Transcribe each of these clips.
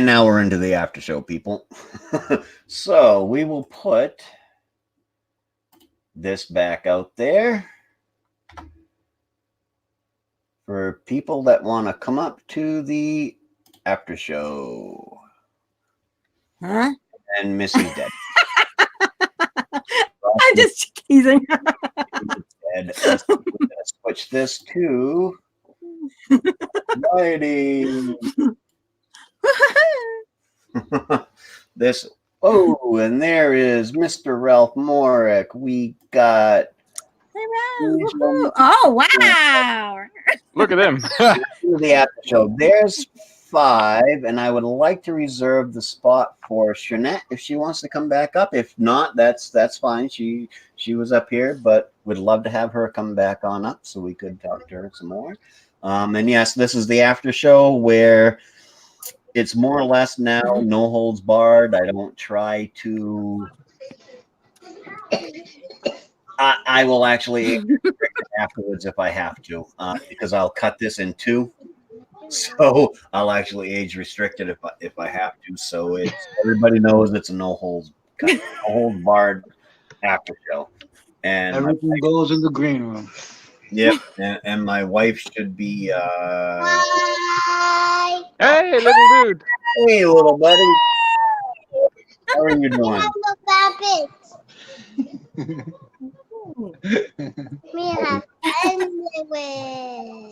now we're into the after show, people. So we will put this back out there for people that want to come up to the after show. Huh? And Missy's dead. I'm just teasing. Dead. We're gonna switch this to Mighty. This. Oh, and there is Mr. Ralph Morick. We got. Oh, wow. Look at him. The after show. There's 5, and I would like to reserve the spot for Shanette if she wants to come back up. If not, that's fine. She was up here, but would love to have her come back on up so we could talk to her some more. And yes, this is the after show where it's more or less now no holds barred. I don't try to. I will actually afterwards if I have to, because I'll cut this in 2. So I'll actually age restrict it if I have to. So everybody knows it's a no holds barred after show. And everything goes in the green room. Yep, and my wife should be. Hi. Hey, little dude. Hey, little buddy. How are you doing? Me have anyway.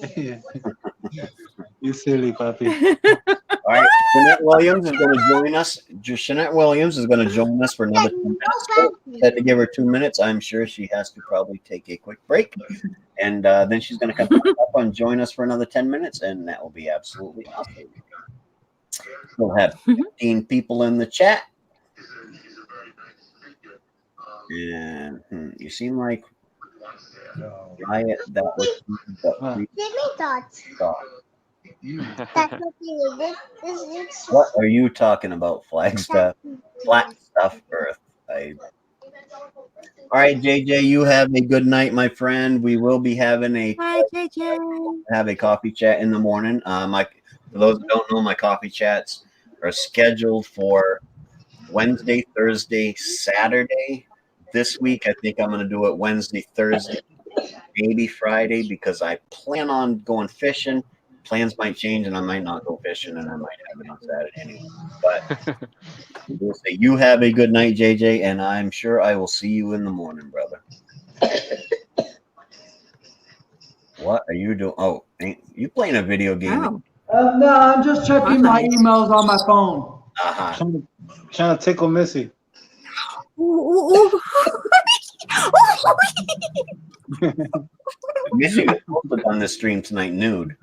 You silly puppy. All right, Shanette Williams is going to join us. Shanette Williams is going to join us for another 2 minutes. Had to give her 2 minutes. I'm sure she has to probably take a quick break, and then she's going to come up and join us for another 10 minutes, and that will be absolutely awesome. We'll have 15 people in the chat. And you seem like Riot that was What are you talking about, Flagstaff? Flat stuff Earth. All right, JJ, you have a good night, my friend. We will be having a coffee chat in the morning. For those who don't know, my coffee chats are scheduled for Wednesday, Thursday, Saturday. This week, I think I'm going to do it Wednesday, Thursday, maybe Friday, because I plan on going fishing. Plans might change, and I might not go fishing, and I might have it on Saturday anyway. But we'll say you have a good night, JJ, and I'm sure I will see you in the morning, brother. What are you doing? Oh, you playing a video game? Oh. No, I'm just checking my emails on my phone. Trying to tickle Missy. Missy was posted on this stream tonight nude.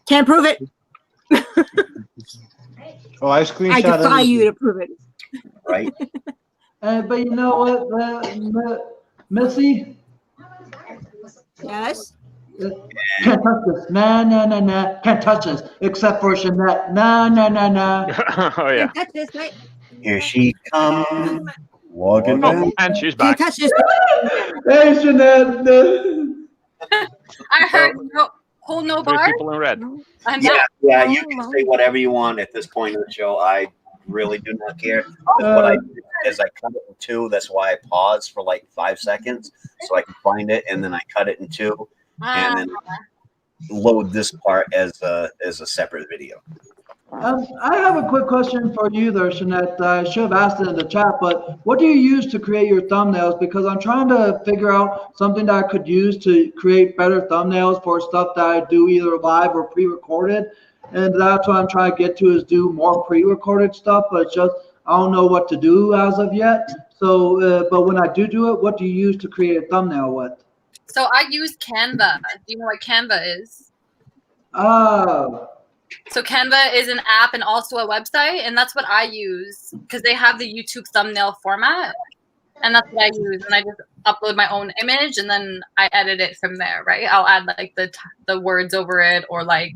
Can't prove it. Oh, I screenshot. I defy you to prove it. Right. But you know what, Missy? Yes. Can't touch this. Nah. Can't touch this. Except for Shanette. Nah. Oh yeah. Can't touch this, right? Here she comes. Walking down. And she's back. Can't touch this. Hey, Shanette. I heard no 3 bar. people in red. Yeah, you can say whatever you want at this point in the show. I really do not care. What I did is I cut it in 2. That's why I paused for like 5 seconds so I can find it, and then I cut it in 2, and then load this part as a separate video. I have a quick question for you there, Shanette. I should have asked it in the chat, but what do you use to create your thumbnails? Because I'm trying to figure out something that I could use to create better thumbnails for stuff that I do either live or pre-recorded. And that's what I'm trying to get to, is do more pre-recorded stuff, but it's just I don't know what to do as of yet. So, but when I do it, what do you use to create a thumbnail with? So I use Canva. Do you know what Canva is? So Canva is an app and also a website, and that's what I use because they have the YouTube thumbnail format, and that's what I use. And I just upload my own image, and then I edit it from there, right? I'll add like the words over it, or like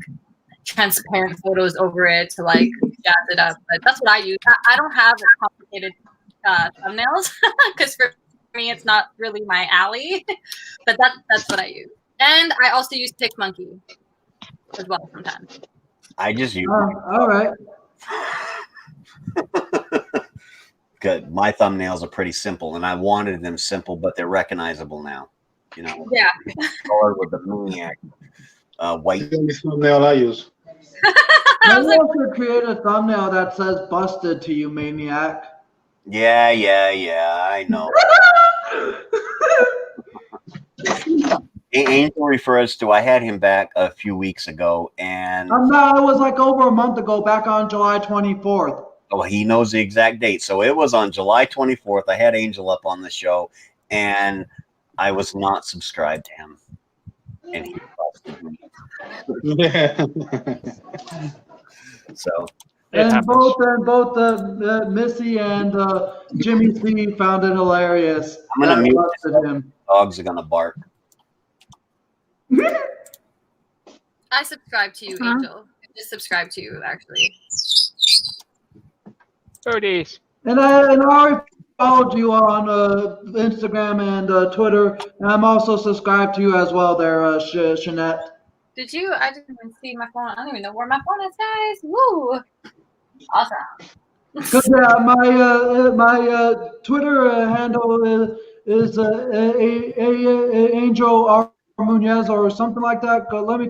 transparent photos over it to like jazz it up. But that's what I use. I don't have complicated thumbnails because for me it's not really my alley. But that's what I use. And I also use PicMonkey as well sometimes. I just use All right. good. My thumbnails are pretty simple, and I wanted them simple, but they're recognizable now. You know, Yeah. color with the Maine-iac white. The only thumbnail I use. I also create a thumbnail that says "busted" to you, Maine-iac. Yeah, I know. Angel refers to. I had him back a few weeks ago, and No, it was like over a month ago, back on July 24th. oh, he knows the exact date. So it was on July 24th. I had Angel up on the show, and I was not subscribed to him, and he busted me. Yeah. So And both Missy and Jimmy C found it hilarious. I'm gonna that I mute busted him. dogs are gonna bark. I subscribe to you, Angel. I just subscribe to you, actually. Birdies. And I already followed you on Instagram and Twitter, and I'm also subscribed to you as well there, Shanette. Did you? I didn't even see my phone. I don't even know where my phone is, guys. Woo! Awesome. Because yeah, my Twitter handle is Angel R. Munez or something like that. Let me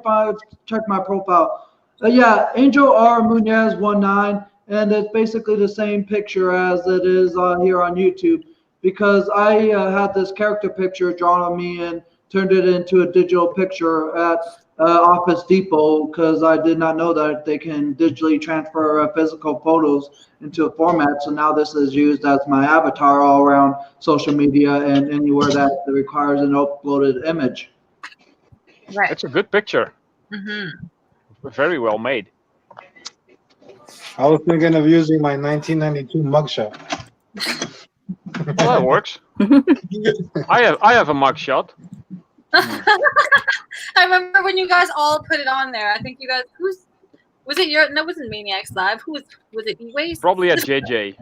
check my profile. Yeah, Angel R. Munez 19, and it's basically the same picture as it is here on YouTube. Because I had this character picture drawn on me and turned it into a digital picture at Office Depot because I did not know that they can digitally transfer physical photos into a format. So now this is used as my avatar all around social media and anywhere that requires an uploaded image. Right. It's a good picture. Mm-hmm. Very well made. I was thinking of using my 1992 mugshot. Well, that works. I have a mugshot. I remember when you guys all put it on there. I think you guys, was it your, no, it wasn't Maine-iac Live. Was it E-Waste? Probably at JJ.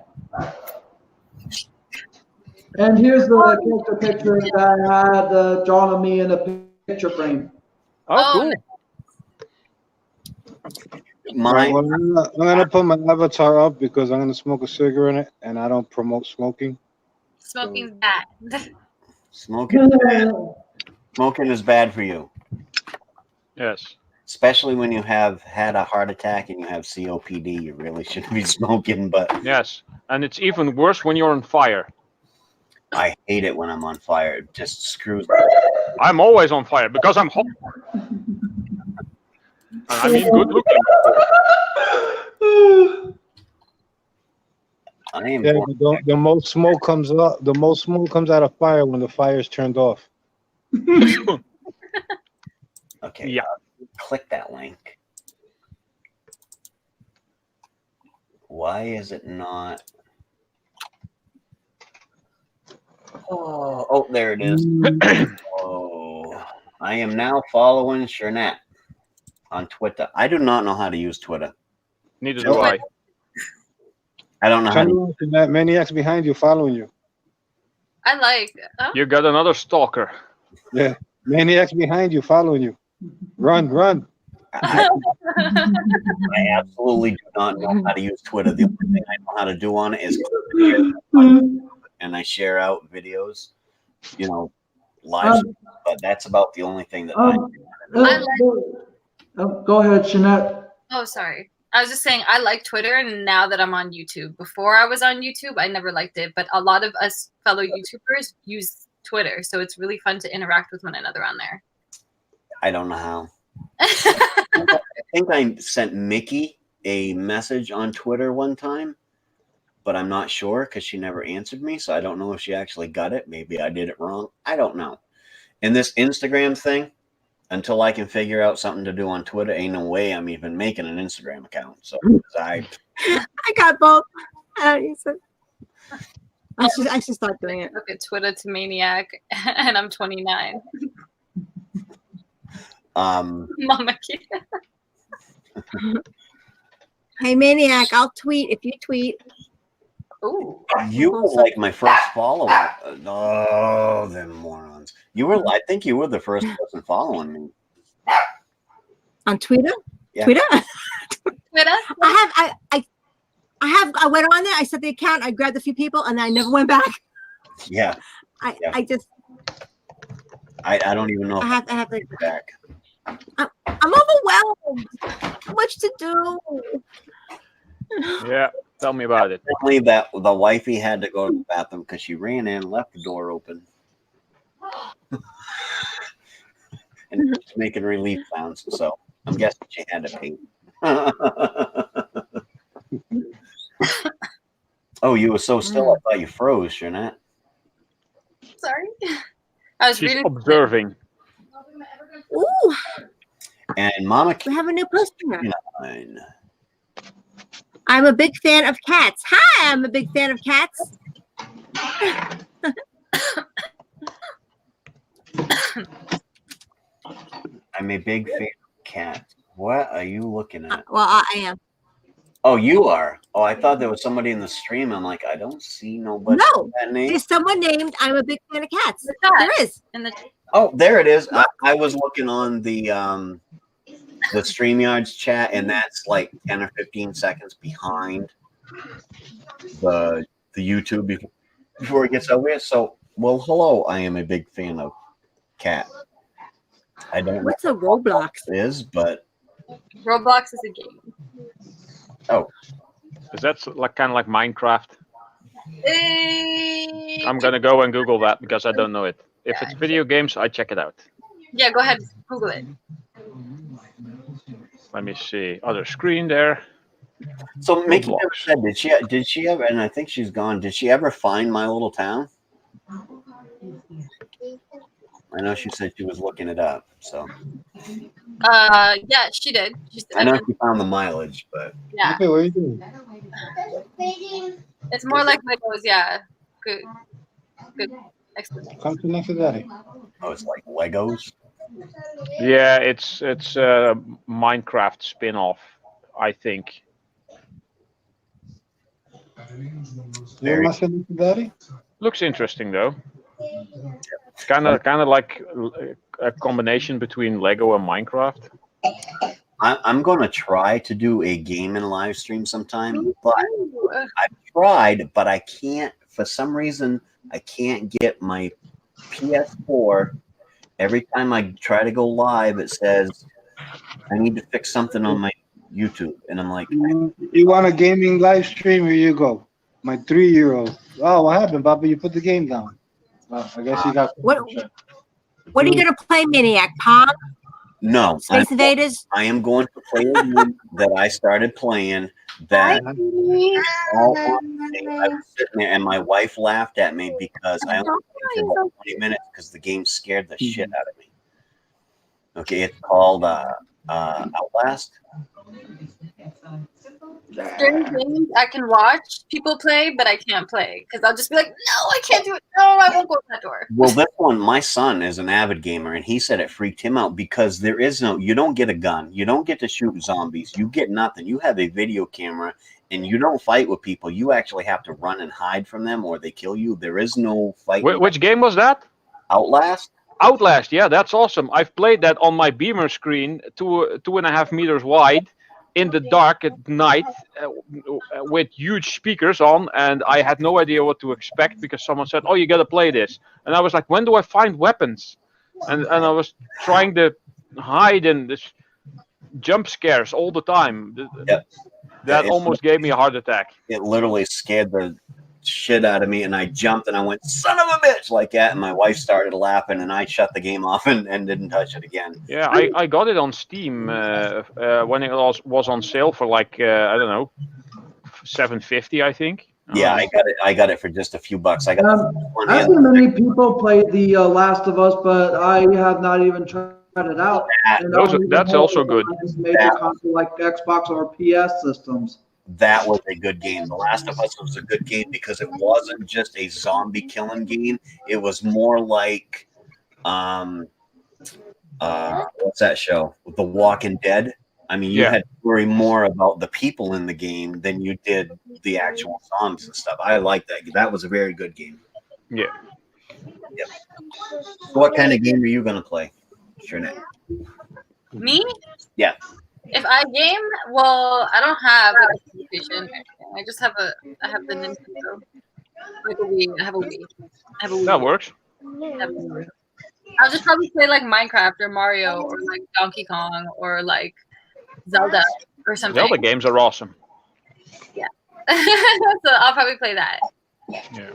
And here's the character picture that I had drawn of me in a picture frame. Oh, cool. Right, well, I'm gonna put my avatar up because I'm gonna smoke a cigarette in it, and I don't promote smoking. Smoking's bad. smoking is bad for you, Yes. especially when you have had a heart attack and you have COPD. You really shouldn't be smoking, but Yes. And it's even worse when you're on fire. I hate it when I'm on fire. It just screws. I'm always on fire because I'm hot. I mean, good looking. I am Yeah, going- the most smoke comes up. The most smoke comes out of fire when the fire is turned off. Okay. Yeah. Click that link. Why is it not? Oh, there it is. Oh, I am now following Shernette on Twitter. I do not know how to use Twitter. Neither do I. I don't know how to. That Maine-iac's behind you, following you. I like. You got another stalker. Yeah, Maine-iac's behind you, following you. Run, run. I absolutely do not know how to use Twitter. The only thing I know how to do on it is click the share and I share out videos, live. But that's about the only thing that Go ahead, Shanette. Oh, sorry. I was just saying I like Twitter, and now that I'm on YouTube. Before I was on YouTube, I never liked it, but a lot of us fellow YouTubers use Twitter, so it's really fun to interact with one another on there. I don't know how. I think I sent Mickey a message on Twitter one time, but I'm not sure because she never answered me, so I don't know if she actually got it. Maybe I did it wrong. I don't know. And this Instagram thing, until I can figure out something to do on Twitter, ain't no way I'm even making an Instagram account. So I got both. I should start doing it. Okay, Twitter to Maine-iac, and I'm 29. Mama kid. Hey, Maine-iac, I'll tweet if you tweet. Ooh. You were like my first follower. Oh, them morons. You were. I think you were the first person following me. On Twitter? Yeah. Twitter? Twitter? I went on there, I set the account, I grabbed a few people, and I never went back. Yeah. I don't even know. I have to get back. I'm overwhelmed. So much to do. Yeah, tell me about it. Apparently that the wifey had to go to the bathroom because she ran in and left the door open. And it's making relief sounds, so I'm guessing she had to pee. Oh, you were so still, I thought you froze, Jeanette. Sorry. I was She's reading. observing. Ooh, And Mama we have a new customer. Caroline. I'm a big fan of cats. Hi, I'm a big fan of cats. I'm a big fan of cats. What are you looking at? Well, I am. Oh, you are. Oh, I thought there was somebody in the stream. I'm like, I don't see nobody No, with that name. there's someone named I'm a big fan of cats. The cat. There is. In the Oh, there it is. I was looking on the StreamYard's chat, and that's like 10 or 15 seconds behind the YouTube before it gets over here. So, well, hello. I am a big fan of cat. I don't What's know a Roblox? what it is, but Roblox is a game. Is that like kind of like Minecraft? Eh, I'm gonna go and Google that because I don't know it. If it's video games, I check it out. Yeah, go ahead. Google it. Let me see. Other screen there. so Mickey never Roblox. said, did she ever, and I think she's gone, did she ever find my little town? I know she said she was looking it up, so Yeah, she did. I know she found the mileage, but Yeah, Okay, what are you doing? it's more like Legos. Yeah, good explanation. Come to next to daddy. oh, it's like Legos. Yeah, it's a Minecraft spin-off, I think. You want to next to daddy? Looks interesting though. Kind of like a combination between Lego and Minecraft. I'm going to try to do a game and live stream sometime, but Ooh, I've tried, but I can't, for some reason, I can't get my PS4. Every time I try to go live, it says I need to fix something on my YouTube. And I'm like, You want a gaming live stream? Here you go. My 3-year-old. Oh, what happened, Papa? You put the game down. Well, I guess you got. What are you gonna play, Maine-iac? Pong? no, Space Invaders? I am going to play a game that I started playing that all on the day I was sitting there, and my wife laughed at me because I only played for about 20 minutes because the game scared the shit out of me. Okay, it's called Outlast. Certain games I can watch people play, but I can't play because I'll just be like, no, I can't do it. No, I won't go to that door. Well, this one, my son is an avid gamer, and he said it freaked him out because there is no, you don't get a gun. You don't get to shoot zombies. You get nothing. You have a video camera, and you don't fight with people. You actually have to run and hide from them, or they kill you. There is no fight. Which game was that? Outlast? Outlast. Yeah, that's awesome. I've played that on my beamer screen, 2.5 meters wide, in the dark at night, with huge speakers on, and I had no idea what to expect because someone said, "Oh, you gotta play this," and I was like, "When do I find weapons?" And I was trying to hide in this jump scares all the time. Yep. That almost gave me a heart attack. It literally scared the shit out of me, and I jumped and I went, son of a bitch, like that, and my wife started laughing, and I shut the game off and didn't touch it again. Yeah, I got it on Steam when it was on sale for like I don't know, $7.50, I think. Yeah, I got it for just a few bucks. I got I've seen many people play The Last of Us, but I have not even tried it out. And That's also good. This major console like Xbox or PS systems. That was a good game. The Last of Us was a good game because it wasn't just a zombie killing game. It was more like what's that show? The Walking Dead. I mean, you had to worry more about the people in the game than you did the actual songs and stuff. I like that. That was a very good game. Yeah. Yep. So what kind of game are you going to play? Sure. Me? Yeah. If I game, well, I don't have a PlayStation. I just have I have the Nintendo. Like a Wii. I have a Wii. That works. I'll just probably play like Minecraft or Mario or like Donkey Kong or like Zelda or something. Zelda games are awesome. Yeah. So I'll probably play that. Yeah.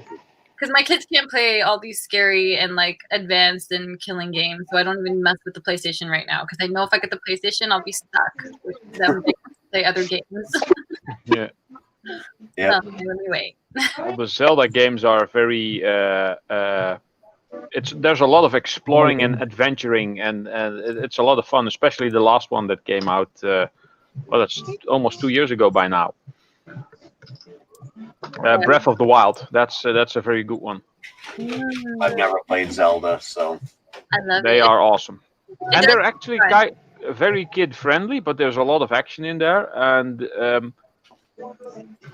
Because my kids can't play all these scary and like advanced and killing games, so I don't even mess with the PlayStation right now. Because I know if I get the PlayStation, I'll be stuck with them to play other games. Yeah. Yeah. So, anyway. All the Zelda games are very. There's a lot of exploring and adventuring, and it's a lot of fun. Especially the last one that came out. Well, that's almost 2 years ago by now. Breath of the Wild. That's a very good one. I've never played Zelda, so I love They it. are awesome, and does they're actually fun. very kid friendly. But there's a lot of action in there, and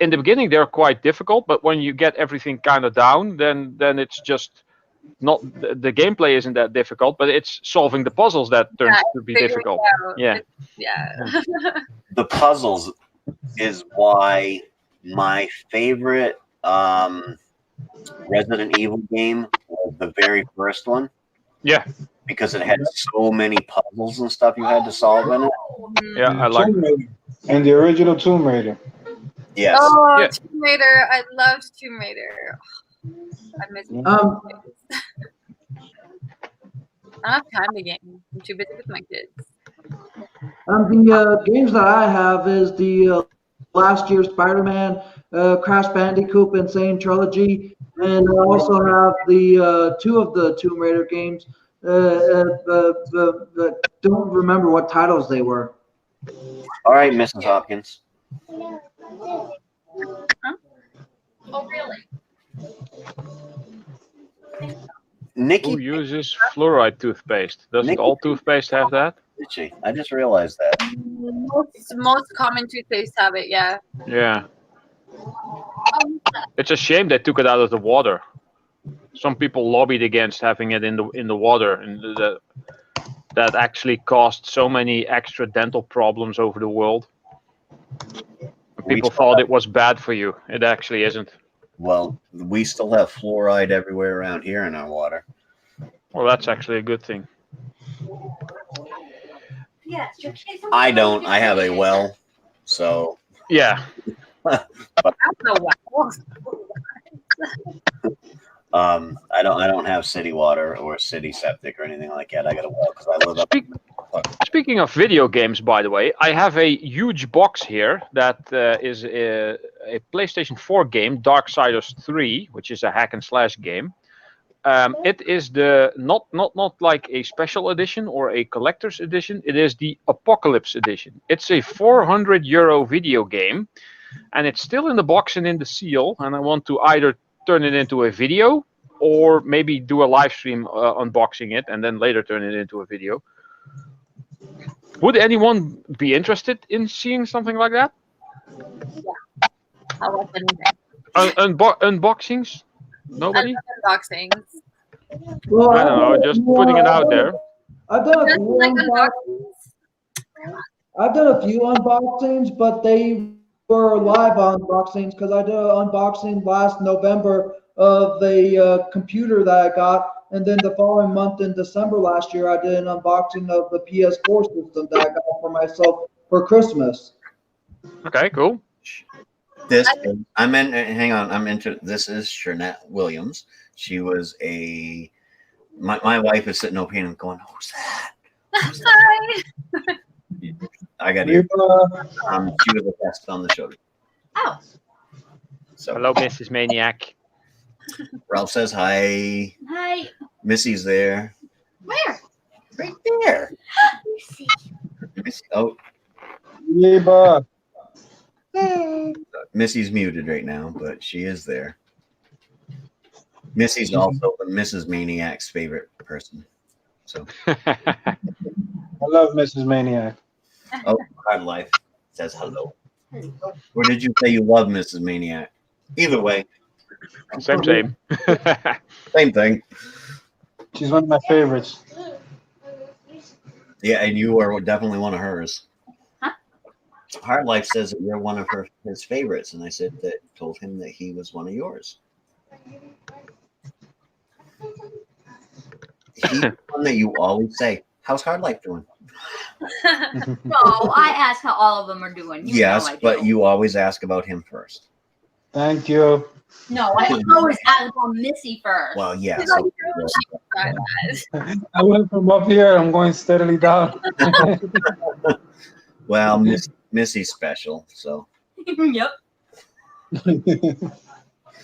in the beginning they're quite difficult. But when you get everything kind of down, then it's just not the gameplay isn't that difficult, but it's solving the puzzles that turns to be figuring difficult. it out. Yeah. Yeah. the puzzles is why my favorite Resident Evil game was the very first one. Yeah. Because it had so many puzzles and stuff you had to solve in it. Yeah, I like. And the original Tomb Raider. Yes. Oh, Yeah. Tomb Raider! I loved Tomb Raider. I miss it. I don't have time to game. I'm too busy with my kids. The games that I have is the last year's Spider-Man, Crash Bandicoot Insane Trilogy, and I also have the 2 of the Tomb Raider games. Don't remember what titles they were. All right, Mrs. Hopkins. Huh? Oh, really? Nikki, Who uses fluoride toothpaste? Doesn't Nikki- all toothpaste have that? did she? I just realized that. Most common toothpaste have it. Yeah. Yeah. It's a shame they took it out of the water. Some people lobbied against having it in the water, and that actually caused so many extra dental problems over the world. People thought it was bad for you. It actually isn't. Well, we still have fluoride everywhere around here in our water. Well, that's actually a good thing. I don't. I have a well, so Yeah. I don't know what. I don't have city water or city septic or anything like that. I got a well because I live up. Speaking of video games, by the way, I have a huge box here that is a PlayStation 4 game, Darksiders 3, which is a hack and slash game. It is the not like a special edition or a collector's edition. It is the Apocalypse edition. It's a €400 video game, and it's still in the box and in the seal. And I want to either turn it into a video or maybe do a live stream unboxing it and then later turn it into a video. Would anyone be interested in seeing something like that? Yeah. I'll watch anything. Unboxings? Nobody? Unboxings. Well, I don't know, just putting it out there. I've done a Just few like unboxings. unboxings. I've done a few unboxings, but they were live unboxings because I did an unboxing last November of a computer that I got, and then the following month in December last year, I did an unboxing of the PS4 system that I got for myself for Christmas. Okay, cool. This I'm in. Hang on, I'm into. This is Shernette Williams. She was a. My wife is sitting over here and going, "Who's that?" Hi. I got you. She was a guest on the show. Oh. So Hello, Mrs. Maine-iac. Ralph says hi. Hi. Missy's there. Where? Right there. Missy, oh, Neighbor. Missy's muted right now, but she is there. Missy's also Mrs. Maine-iac's favorite person. So I love Mrs. Maine-iac. Oh, Hard Life says hello. Or did you say you love Mrs. Maine-iac? Either way, Same. same thing. She's one of my favorites. Yeah, and you are definitely one of hers. Huh? Hard Life says that you're one of his favorites, and I said that told him that he was one of yours. He's the one that you always say, "How's Hard Life doing?" No, I ask how all of them are doing. You Yes, know I but do. you always ask about him first. Thank you. No, I always ask about Missy first. Well, yeah. She's So, like, "Sorry, guys." I went from up here. I'm going steadily down. well, Missy's special, so Yep.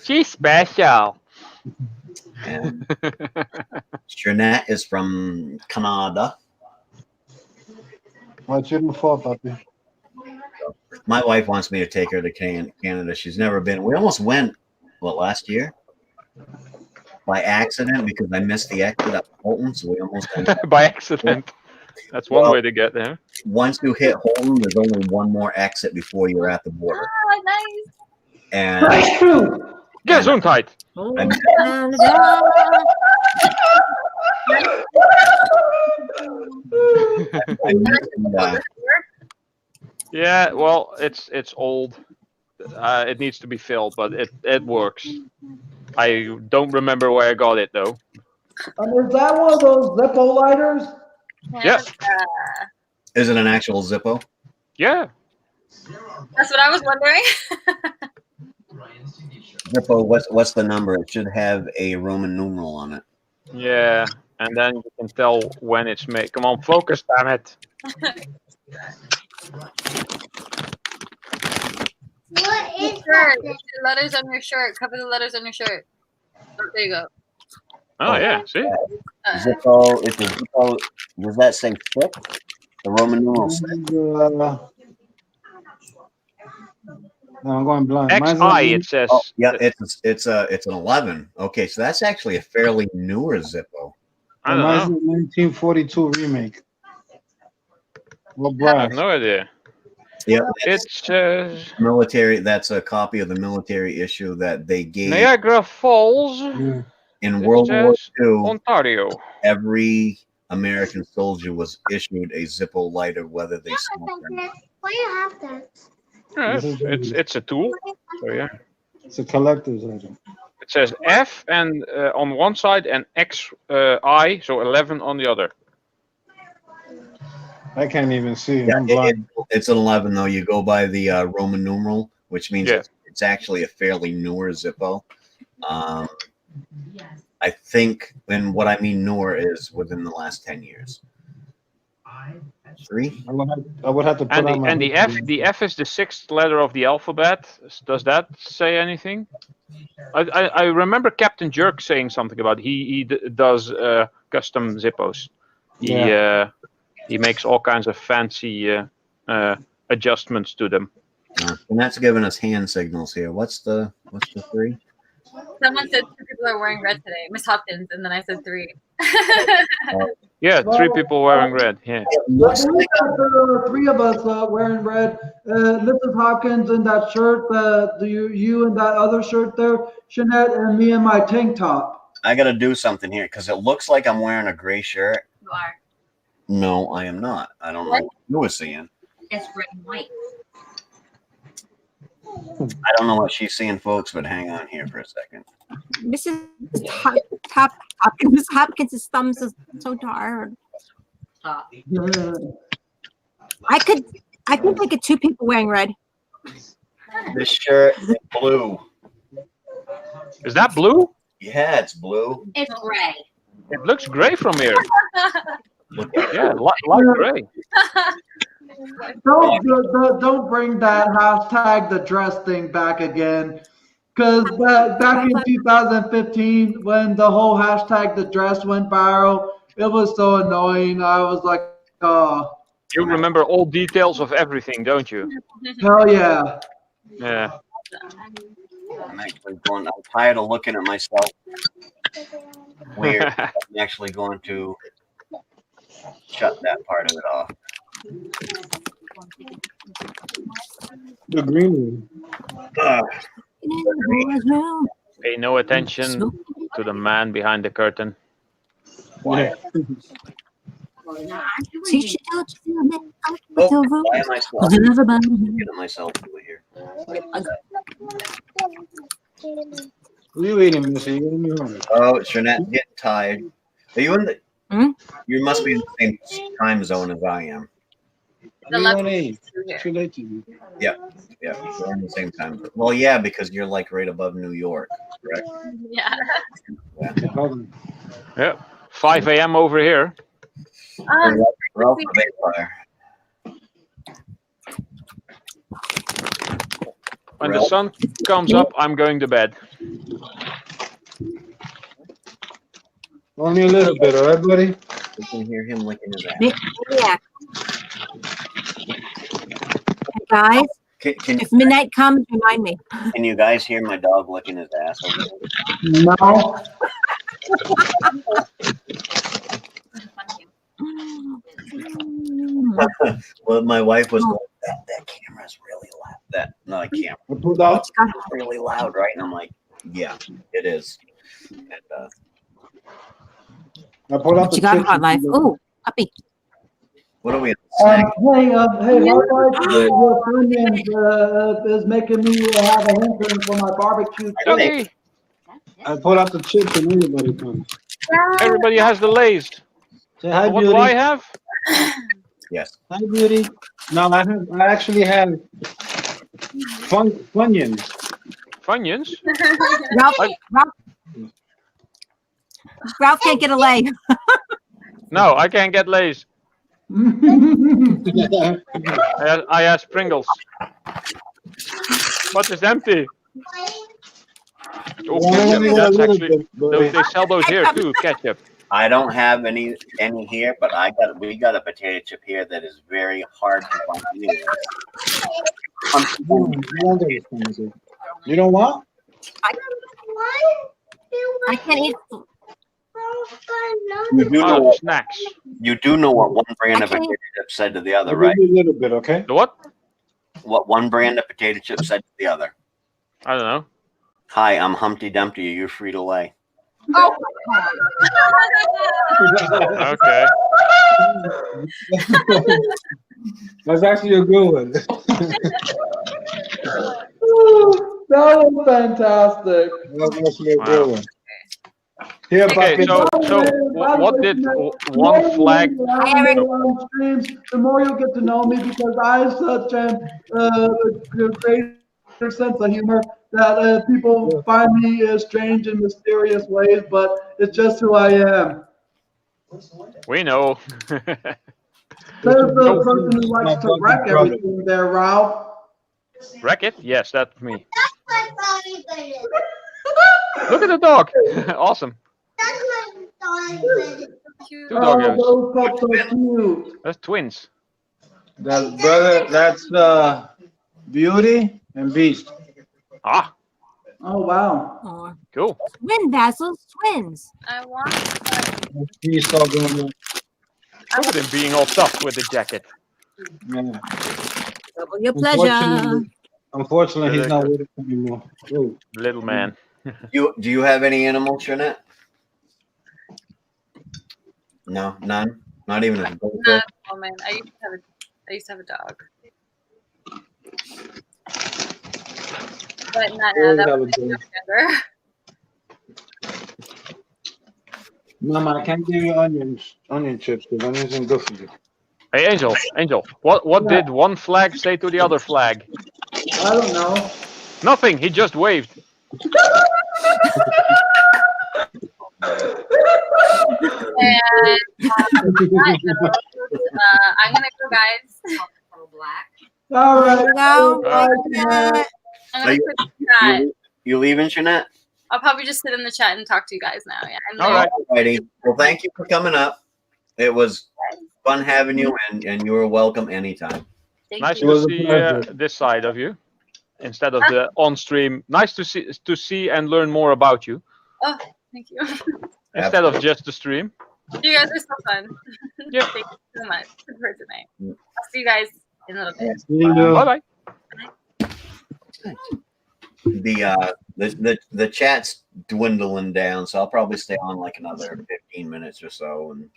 She's special. and Jeanette is from Canada. What's your fault, puppy? My wife wants me to take her to Canada. She's never been. We almost went, last year? By accident because I missed the exit at Holton, so we almost ended up. By accident. That's one way to get there. Once you hit Holton, there's only one more exit before you're at the border. Oh, nice. And Gesundheit. Yeah, well, it's old. It needs to be filled, but it works. I don't remember where I got it though. Is that one of those Zippo lighters? Yeah. Is it an actual Zippo? Yeah. That's what I was wondering. Zippo, what's the number? It should have a Roman numeral on it. Yeah, and then you can tell when it's made. Come on, focus, damn it. What is Shirt. The letters on your shirt. Cover the letters on your shirt. Oh, there you go. Oh yeah, see? Zippo, it's a Zippo. Does that say 6? The Roman numeral 6? No, I'm going blind. XI, it says. Oh, yeah, it's an 11. Okay, so that's actually a fairly newer Zippo. I don't Mine's know. a 1942 remake. What I brass? have no idea. Yeah, It's military. That's a copy of the military issue that they gave Niagara Falls, Yeah. in World War II. Ontario. Every American soldier was issued a Zippo lighter, whether they smoked or not. Why do you have that? Yeah, it's a tool. So yeah, It's a collector's item. it says F and on one side and X I, so 11 on the other. I can't even see. Yeah, I'm blind. it's an 11 though. You go by the Roman numeral, which means Yeah. it's actually a fairly newer Zippo. I think, and what I mean newer is within the last 10 years. 3? I would have to put on my. And the F is the 6th letter of the alphabet. Does that say anything? I remember Captain Jerk saying something about he does custom Zippos. He makes all kinds of fancy adjustments to them. And that's giving us hand signals here. What's the 3? Someone said 2 people are wearing red today. Miss Hopkins, and then I said 3. Yeah, 3 people wearing red. Yeah. Looks I like believe that there are 3 of us wearing red. Mrs. Hopkins in that shirt, you in that other shirt there, Jeanette, and me in my tank top. I got to do something here because it looks like I'm wearing a gray shirt. You are. No, I am not. I don't know what you were seeing. It's red and white. I don't know what she's seeing, folks, but hang on here for a second. Mrs. Hopkins, Mrs. Hopkins' thumbs is so tired. Stop. I think I get 2 people wearing red. This shirt is blue. Is that blue? Yeah, it's blue. It's gray. It looks gray from here. Look at Yeah, light gray. Don't bring that hashtag the dress thing back again. Because back in 2015, when the whole hashtag the dress went viral, it was so annoying. I was like, oh, You remember all details of everything, don't you? hell yeah. Yeah. I'm tired of looking at myself. Weird. I'm actually going to shut that part of it off. The green room. Pay no attention to the man behind the curtain. Yeah. Oh, why am I getting myself over here? What are you eating, Missy? You getting me hungry? Oh, Jeanette's getting tired. Are you in the? Hmm? You must be in the same time zone as I am. What do you want to eat? It's too late to eat. Yeah, we're in the same time zone. Well, yeah, because you're like right above New York, correct? Yeah. Hold on. Yeah. 5 a.m. over here. Ralph the Vampire. When the sun comes up, I'm going to bed. Only a little bit, all right, buddy? You can hear him licking his ass. Maine-iac. Hey guys, Can if midnight comes, remind me. you guys hear my dog licking his ass over No. there? Well, my wife was like, that camera's really loud. Not a camera. I pulled out. It's really loud, right? And I'm like, yeah, it is. And, I pulled out What the you got, chips. hot life? Oh, puppy. what are we? Hey, your Funyuns is making me have a hankering for my barbecue. Doggy. I pulled out the chips and everybody comes. Everybody has the Lays. Say hi, What Beauty. do I have? Yes. Hi, Beauty. No, I actually have Funyuns. Funyuns? Ralph can't get a leg. No, I can't get Lays. I asked Pringles. What is empty? Oh, ketchup. That's actually, they sell those here too, ketchup. I don't have any here, but we got a potato chip here that is very hard to find anywhere. You don't want? I can't eat. Oh, snacks. You do know what one brand of potato chip said to the other, I'll right? give you a little bit, okay? The what? What one brand of potato chip said to the other? I don't know. Hi, I'm Humpty Dumpty. You're free to lay. Oh, Okay. That's actually a good one. That was fantastic. That's actually a Wow. good one. Here, Okay, Papi. so what did one flag? On streams, the more you'll get to know me because I have such a great sense of humor that people find me strange and mysterious ways, but it's just who I am. We know. There's the person who likes to wreck everything there, Ralph. Wreck it? Yes, that's me. Look at the dog. Awesome. Two Oh, doggos. those pups are cute. That's twins. That's Beauty and Beast. Ah, Oh, wow. oh. cool. Twin vassals, twins. I want. Beast all going on. Look at him being all tough with the jacket. Yeah. Double your pleasure. Unfortunately, he's not with us anymore. Ooh. Little man. Do you have any animals, Jeanette? No, none. Not even a goldfish. Not at the moment. I used to have a dog. But not now. That was when I was younger. Mama, I can't give you onion chips because onions ain't good for you. Hey, Angel. What did one flag say to the other flag? I don't know. Nothing. He just waved. And I'm gonna go, guys. All right. No, Bye, Jeanette. I'm gonna quit the chat. You leaving, Jeanette? I'll probably just sit in the chat and talk to you guys now. Yeah. And All right. Alrighty. Well, thank you for coming up. It was fun having you, and you are welcome anytime. Thank Nice you. to was a see pleasure. this side of you instead of the on stream. Nice to see and learn more about you Oh, thank you. instead of just the stream. You guys are so fun. Yep. Thank you so much for tonight. I'll see you guys in a little bit. See you. Bye bye. The chat's dwindling down, so I'll probably stay on like another 15 minutes or so, and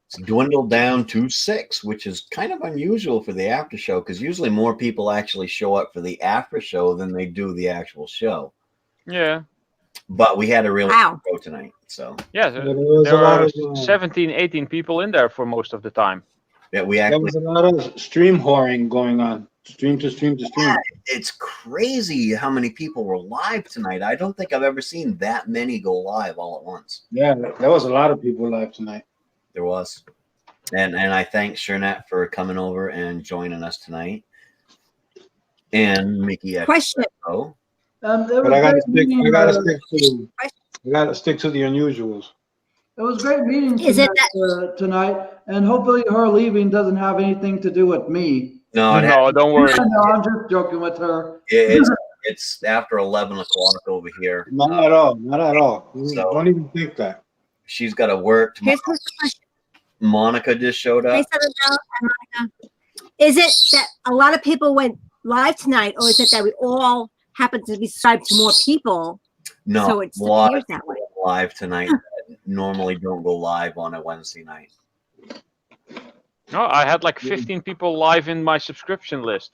it's dwindled down to 6, which is kind of unusual for the after show because usually more people actually show up for the after show than they do the actual show. Yeah. But we had a really Wow. good show tonight, so Yeah, there was a there lot were of 17, 18 people in there for most of the time. yeah, we there actually. was a lot of stream whoring going on, stream to stream to stream. It's crazy how many people were live tonight. I don't think I've ever seen that many go live all at once. Yeah, there was a lot of people live tonight. There was. And I thank Shernette for coming over and joining us tonight. And Mickey. Question. Oh, It But was I gotta great stick. meeting, I gotta stick to the unusuals. it was great meeting Is it tonight, and hopefully her leaving doesn't have anything to do with me. no, No, don't worry. No, I'm just joking with her. it's after 11 o'clock over here. Not at all. Not at all. So- Don't even think that. She's got to work tomorrow. Here's the question. Monica just showed Hey, up. Southern Belle and Monica. Is it that a lot of people went live tonight, or is it that we all happened to be subscribed to more people? No, So it a lot appears of that way. people live tonight that normally don't go live on a Wednesday night. No, I had like 15 people live in my subscription list.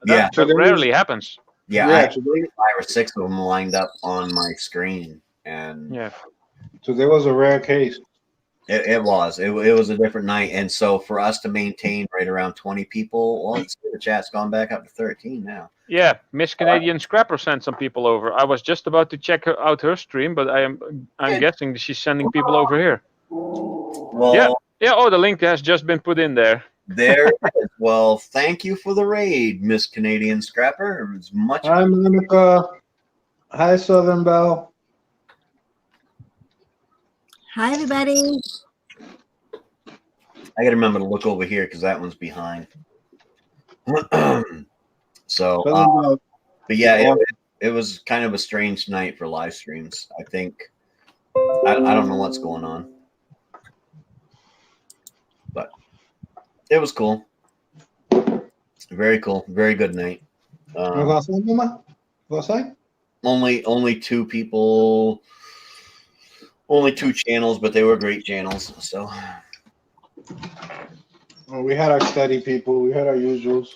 Yeah. That rarely happens. Yeah, I Yeah, had today, 5 or 6 of them lined up on my screen, and Yeah. today was a rare case. it was a different night. And so for us to maintain right around 20 people, well, let's see, the chat's gone back up to 13 now. Yeah, Miss Canadian Scrapper sent some people over. I was just about to check out her stream, but I'm guessing that she's sending people over here. Well, Yeah. Yeah, oh, the link has just been put in there. there it is. Well, thank you for the raid, Miss Canadian Scrapper. It was much. Hi, Monica. Hi, Southern Belle. Hi, everybody. I got to remember to look over here because that one's behind. So, Southern Belle. but yeah, it was kind of a strange night for live streams. I think I don't know what's going on, but it was cool. Very cool. Very good night. Wanna go outside, Mama? Go outside? Only 2 people, only 2 channels, but they were great channels. So Well, we had our steady people. We had our usuals.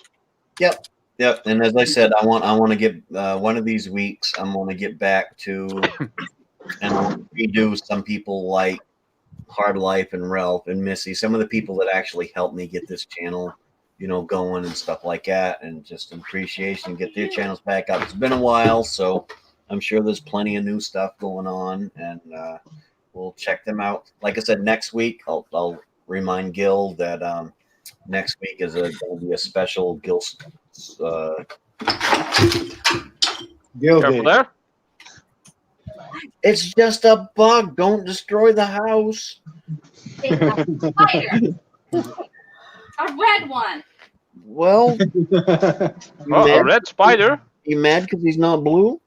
yep. And as I said, I want to get one of these weeks. I'm going to get back to and redo some people like Hard Life and Ralph and Missy, some of the people that actually helped me get this channel, going and stuff like that, and just appreciation, get their channels back up. It's been a while, so I'm sure there's plenty of new stuff going on, and we'll check them out. Like I said, next week I'll remind Gil that next week is going to be a special Gil. Gil Careful Day. there. It's just a bug. Don't destroy the house. It's a spider. A red one. Well, Oh, a red spider. you mad because he's not blue?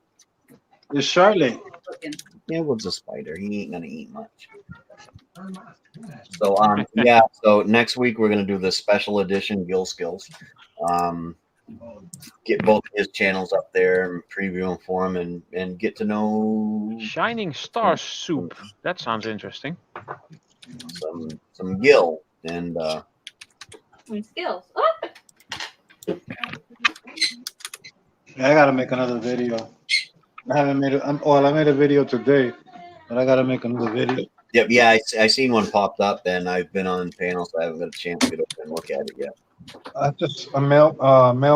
It's Charlotte. Yeah, what's a spider? He ain't gonna eat much. So yeah. So next week we're gonna do the special edition Gil Skills. Get both his channels up there and preview them for him, and get to know Shining Star Soup. That sounds interesting. some Gil and Some skills. Oh, Yeah, I gotta make another video. I haven't made it. I made a video today, but I gotta make another video. yep, yeah. I seen one popped up, and I've been on panels, so I haven't got a chance to get over and look at it yet. Just a mail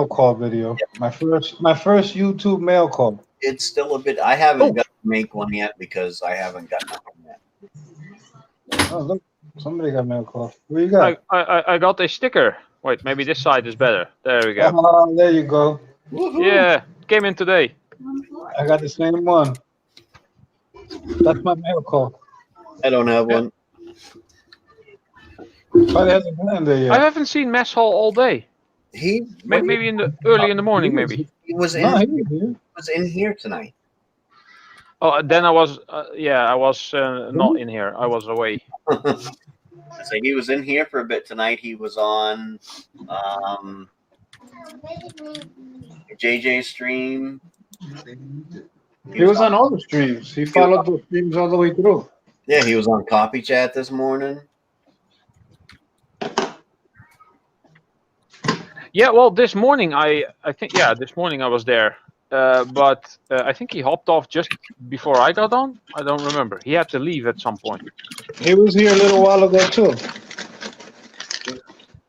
call video. My first YouTube mail call. It's still a bit. I haven't got to make one yet because I haven't got nothing yet. Oh look, somebody got mail call. Where you got? I got a sticker. Wait, maybe this side is better. There we go. There you go. Yeah, came in today. I got the same one. That's my mail call. I don't have one. But it hasn't been in there yet. I haven't seen Mess Hall all day. He Maybe early in the morning, maybe. he was in No, he he was here. was in here tonight. Oh, then I was not in here. I was away. So he was in here for a bit tonight. He was on JJ stream. He was on all the streams. He followed the streams all the way through. Yeah, he was on Copy Chat this morning. Yeah, well, this morning I think this morning I was there, but I think he hopped off just before I got on. I don't remember. He had to leave at some point. He was here a little while ago too.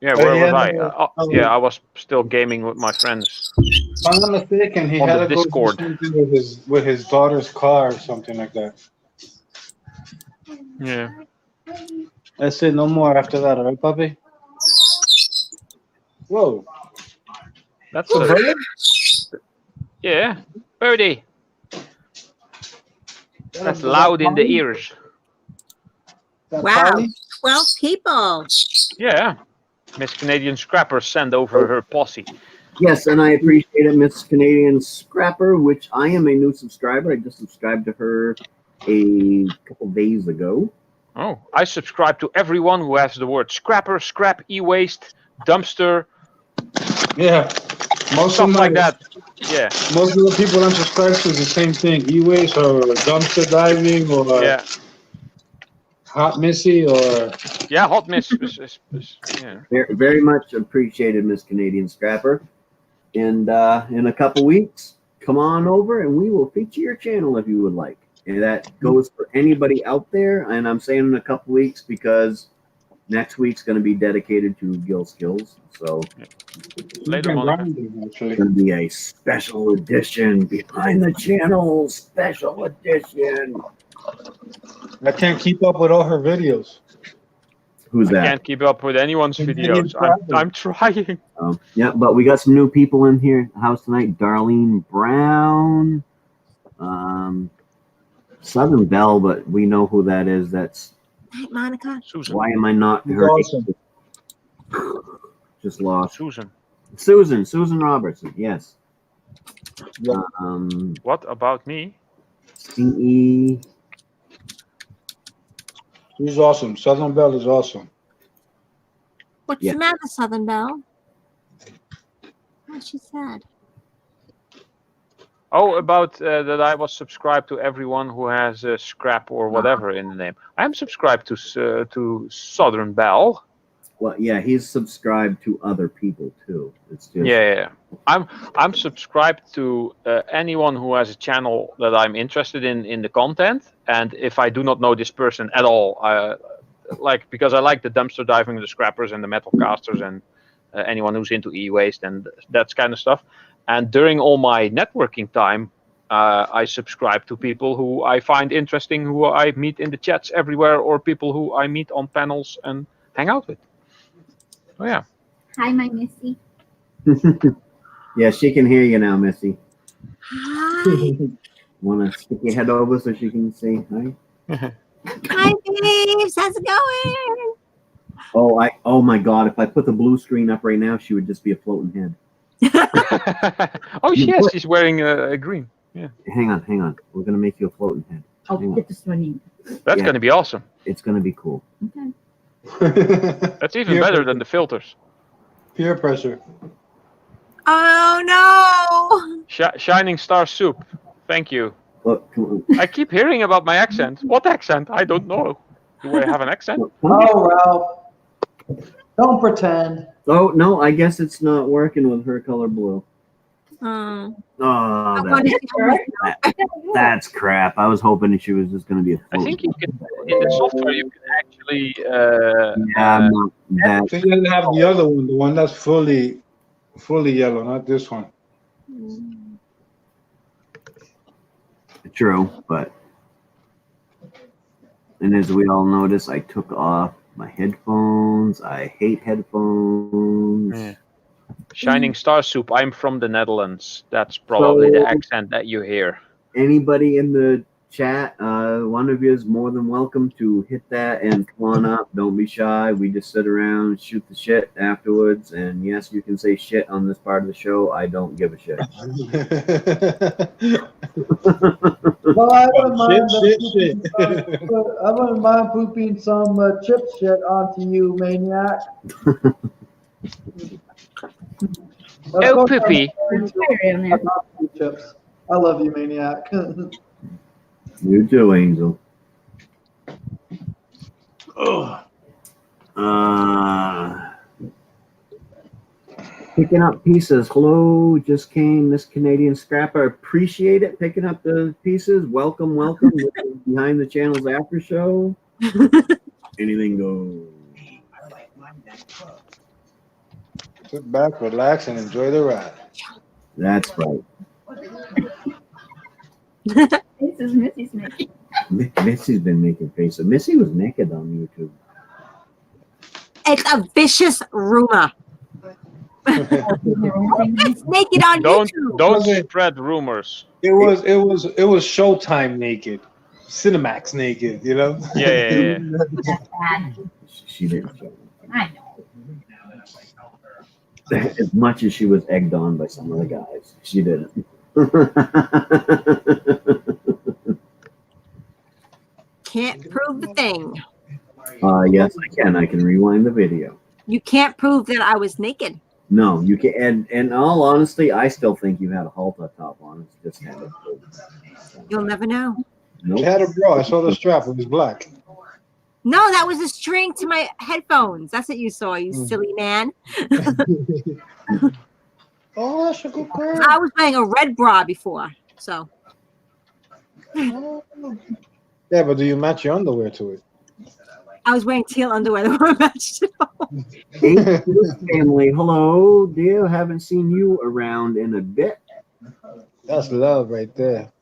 Yeah, But where he was had I? Yeah, I was still gaming with my friends. If I'm not mistaken, he On had the to go do Discord. something with his daughter's car or something like that. Yeah. That's it. No more after that, all right, puppy? Whoa. That's a, yeah, birdie. That's loud in the ears. Wow. 12 people. Yeah. Miss Canadian Scrapper sent over her posse. Yes, and I appreciate it, Miss Canadian Scrapper, which I am a new subscriber. I just subscribed to her a couple days ago. Oh, I subscribe to everyone who has the word scrapper, scrap, e-waste, dumpster, Yeah. Most stuff of like that. Yeah. Most of the people I'm subscribed to is the same thing. E-waste or dumpster diving or Yeah. hot missy or Yeah, hot miss. Yeah. Very, very much appreciated, Miss Canadian Scrapper. And in a couple weeks, come on over and we will feature your channel if you would like. And that goes for anybody out there. And I'm saying in a couple weeks because next week's going to be dedicated to Gill Skills. So Later, Monica. it's going to be a special edition, behind the channel special edition. I can't keep up with all her videos. Who's I that? can't keep up with anyone's videos. I'm trying. Yeah, but we got some new people in here at the house tonight. Darlene Brown, Southern Belle, but we know who that is. That's Hey, Monica. Susan. why am I not She's her? awesome. Just lost. Susan. Robertson. Yes. Yeah. What about me? CE. She's awesome. Southern Belle is awesome. What's Yeah. the matter, Southern Belle? What's she said? Oh, about that I was subscribed to everyone who has a scrap or whatever in the name. I'm subscribed to Southern Belle. Well, yeah, he's subscribed to other people too. It's just Yeah. I'm subscribed to anyone who has a channel that I'm interested in the content, and if I do not know this person at all, because I like the dumpster diving, the scrappers, and the metal casters, and anyone who's into e-waste and that kind of stuff. And during all my networking time, I subscribe to people who I find interesting, who I meet in the chats everywhere, or people who I meet on panels and hang out with. Oh yeah. Hi, my Missy. Yeah, she can hear you now, Missy. Hi. Want to stick your head over so she can say hi? Hi, babes. How's it going? Oh my God! If I put the blue screen up right now, she would just be a floating head. Oh, yes, she's wearing a green. Yeah. Hang on. We're gonna make you a floating head. I'll Hang on. get this one in. That's Yeah. going to be awesome. It's gonna be cool. Okay. That's even Peer better than the filters. Peer pressure. Oh, no. Shining Star Soup. Thank you. Look, come on. I keep hearing about my accent. What accent? I don't know. Do I have an accent? Oh, Ralph. Don't pretend. Oh no, I guess it's not working with her color blue. Oh, Oh, that's crap. I was hoping she was just gonna be a I floating. think you can, in the software, you can actually. Yeah, no, I that think you have the other one, the one that's fully yellow, not this one. true, but and as we all notice, I took off my headphones. I hate headphones. Yeah. Shining Star Soup. I'm from the Netherlands. That's probably the accent that you hear. Anybody in the chat, one of you is more than welcome to hit that and come on up. Don't be shy. We just sit around, shoot the shit afterwards. And yes, you can say shit on this part of the show. I don't give a shit. Well, I wouldn't mind, Shit. I wouldn't mind pooping some chip shit onto you, Maine-iac. That's Oh, called Poopy. Spider in there. chips. I love you, Maniac. You too, Angel. Oh, Picking up pieces. Hello, just came Miss Canadian Scrapper. Appreciate it. Picking up the pieces. Welcome, welcome. This is Behind the Channels after show. Anything goes. sit back, relax, and enjoy the ride. That's right. This is Missy's making. Missy's been making faces. Missy was naked on YouTube. It's a vicious rumor. It's naked on YouTube. Don't Was it- spread rumors. It was Showtime naked, Cinemax naked. You know. Yeah. That's bad. She didn't show I know. it. As much as she was egged on by some of the guys, she didn't. Can't prove the thing. Yes, I can. I can rewind the video. You can't prove that I was naked. No, you can. And in all honesty, I still think you had a halter top on. It's just kind of. You'll never know. It Nope. had a bra. I saw the strap. It was black. No, that was a string to my headphones. That's what you saw, you silly man. Oh, that's a good girl. I was wearing a red bra before, so Yeah, but do you match your underwear to it? I was wearing teal underwear that were matched. Hey, family, hello, dear. Haven't seen you around in a bit. That's love right there.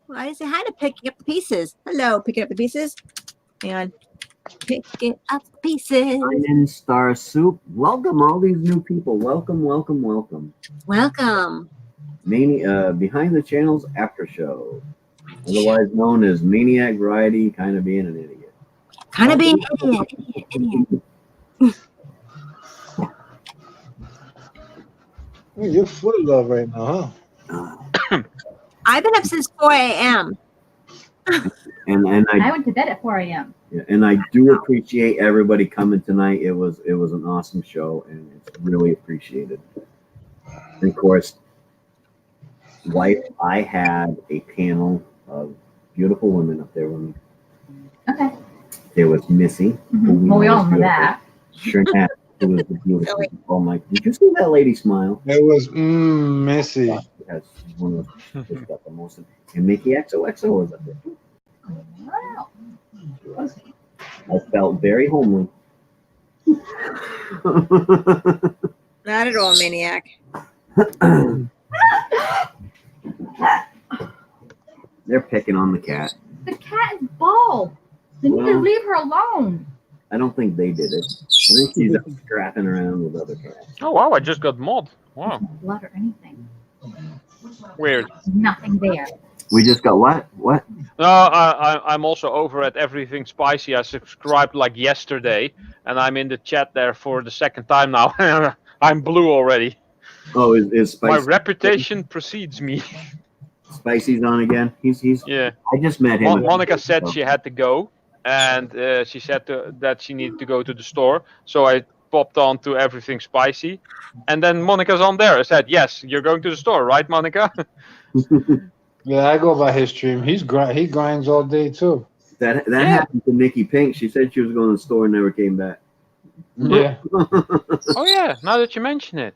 Well, I say hi to picking up the pieces. Hello, picking up the pieces. And picking up the pieces. I'm in Star Soup. Welcome, all these new people. Welcome, welcome, welcome. Welcome. Behind the Channels after show, otherwise known as Maniac Variety, kind of being an idiot. Kind of being idiot. You're full of love right now, huh? I've been up since 4 a.m. And I I went to bed at 4 a.m. and I do appreciate everybody coming tonight. It was an awesome show, and it's really appreciated. And of course, I had a panel of beautiful women up there with me. Okay. There was Missy. who Well, we know all is know beautiful. that. Shernette, who was the beautiful. Oh my! Did you see that lady smile? It was Missy. That's one of the just got the most. And Mickey XOXO was up there. Wow. I felt very homely. Not at all, Maniac. They're picking on the cat. The cat is bald. They need to Well. leave her alone. I don't think they did it. I think she's scrapping around with other cats. Oh wow, I just got mod. Wow, Blood or anything. weird. Nothing there. We just got what? What? No, I'm also over at Everything Spicy. I subscribed like yesterday, and I'm in the chat there for the second time now. I'm blue already. Oh, is My Spicy? reputation precedes me. Spicy's on again. He's. Yeah. I just met him. Monica said she had to go, and she said that she needed to go to the store. So I popped on to Everything Spicy, and then Monica's on there. I said, "Yes, you're going to the store, right, Monica?" Yeah, I go by his stream. He grinds all day too. That Yeah. happened to Nikki Pink. She said she was going to the store and never came back. Yeah. Oh yeah, now that you mention it.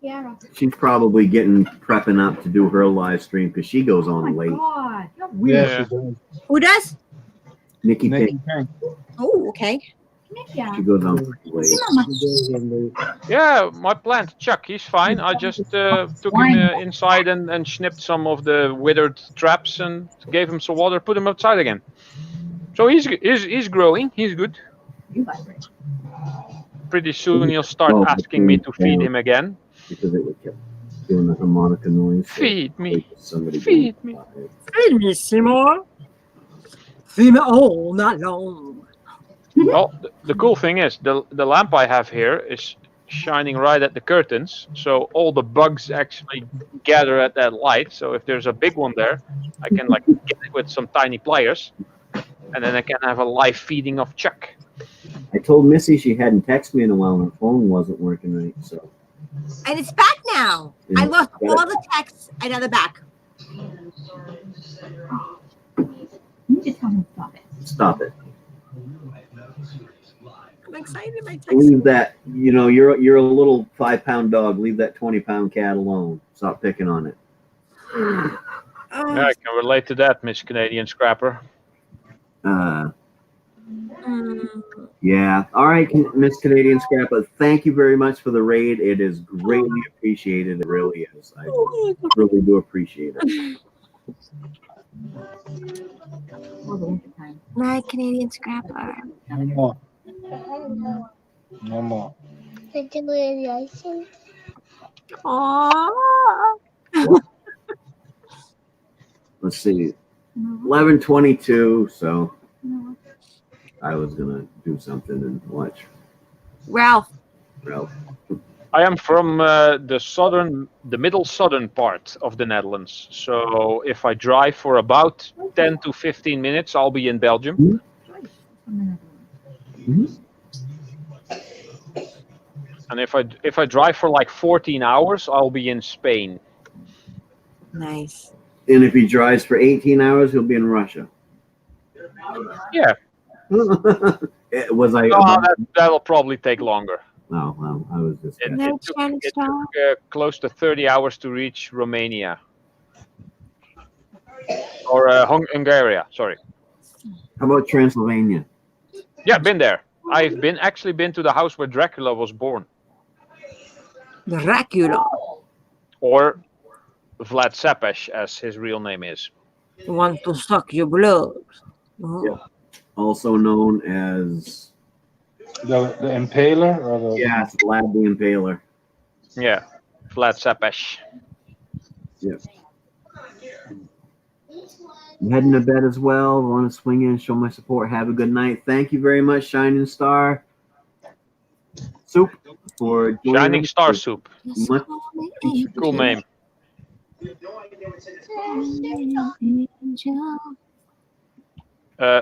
Yeah. She's probably prepping up to do her live stream because she goes Oh on my late. god. You're Yeah, weird. Yeah. she does. Who does? Nikki Nikki Pink, Pink. Oh, okay. Yeah. she goes on pretty late. See, Mama. She does on late. Yeah, my plant Chuck, he's fine. I just took him inside and snipped some of the withered traps and gave him some water, put him outside again. So he's growing. He's good. You vibrate. Pretty soon he'll start Oh, asking me to feed him again. Because it would keep doing the harmonica noise. Feed me. Somebody Feed me. Feed me, Seymour. Feed me all night long. Well, the cool thing is the lamp I have here is shining right at the curtains, so all the bugs actually gather at that light. So if there's a big one there, I can like get it with some tiny pliers, and then I can have a live feeding of Chuck. I I told Missy she hadn't texted me in a while and her phone wasn't working right. So. And it's back now. Yeah, I lost got all it. the texts. I got it back. You just tell me to stop it. Stop it. I'm excited. My text. Leave that. You know, you're a little 5-pound dog. Leave that 20-pound cat alone. Stop picking on it. Oh, Yeah, I can relate to that, Miss Canadian Scrapper. mm. Yeah. All right, Miss Canadian Scrapper. Thank you very much for the raid. It is greatly appreciated. It really is. I really do appreciate it. For the winter time. My Canadian scrapper. No more. No more. Aww. Let's see. 11:22. So No. I was gonna do something and watch Ralph. Ralph. I am from the middle southern part of the Netherlands. So if I drive for about 10 to 15 minutes, I'll be in Belgium. And if I drive for like 14 hours, I'll be in Spain. Nice. And if he drives for 18 hours, he'll be in Russia. Yeah. Was I? No, that'll probably take longer. No, well, I was just. It, No it took, chance, it took close to 30 hours to reach Romania. Or Hungary, sorry. How about Transylvania? Yeah, been there. I've actually been to the house where Dracula was born. Dracula. Or Vlad Tepes, as his real name is. Want to suck your blood. Oh. Yeah. Also known as. The Impaler or the Yeah, it's Vlad the Impaler. Yeah, Vlad Tepes. Yeah. I'm heading to bed as well. Want to swing in and show my support. Have a good night. Thank you very much, Shining Star Soup, for joining Shining us. Star Soup. Much Cool name.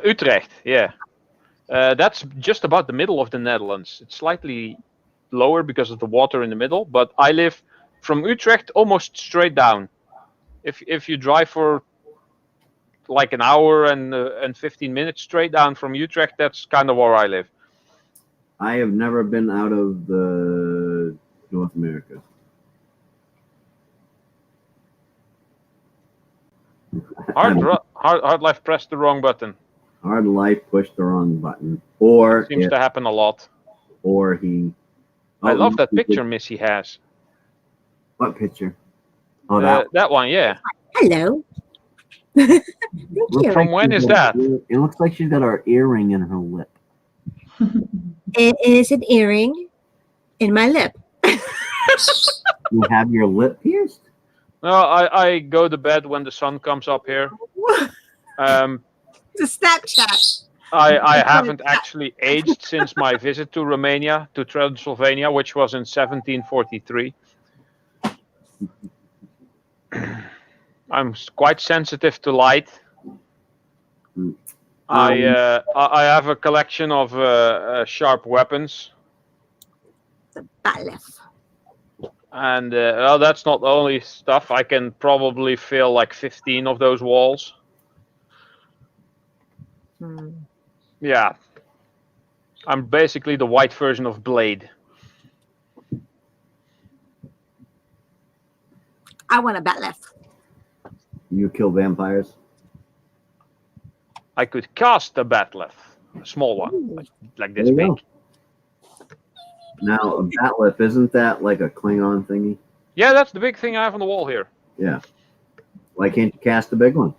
Utrecht, yeah. That's just about the middle of the Netherlands. It's slightly lower because of the water in the middle, but I live from Utrecht almost straight down. If you drive for like an hour and 15 minutes straight down from Utrecht, that's kind of where I live. I have never been out of the North America. Hard life pressed the wrong button. Hard life pushed the wrong button, or Seems to happen a lot. or he. I Oh, love that he did- picture Missy has. What picture? Oh, that. That one, yeah. Hello. Thank you. From when is that? It looks like she's got her earring in her lip. It is an earring in my lip. You have your lip pierced? No, I go to bed when the sun comes up here. It's a Snapchat. I haven't actually aged since my visit to Romania, to Transylvania, which was in 1743. I'm quite sensitive to light. I have a collection of sharp weapons. The batleth. And well, that's not the only stuff. I can probably fill like 15 of those walls. Yeah. I'm basically the white version of Blade. I want a batleth. You kill vampires? I could cast a batleth, a small one, like this There you big. go. Now, a batleth, isn't that like a Klingon thingy? Yeah, that's the big thing I have on the wall here. Yeah. Why can't you cast a big one?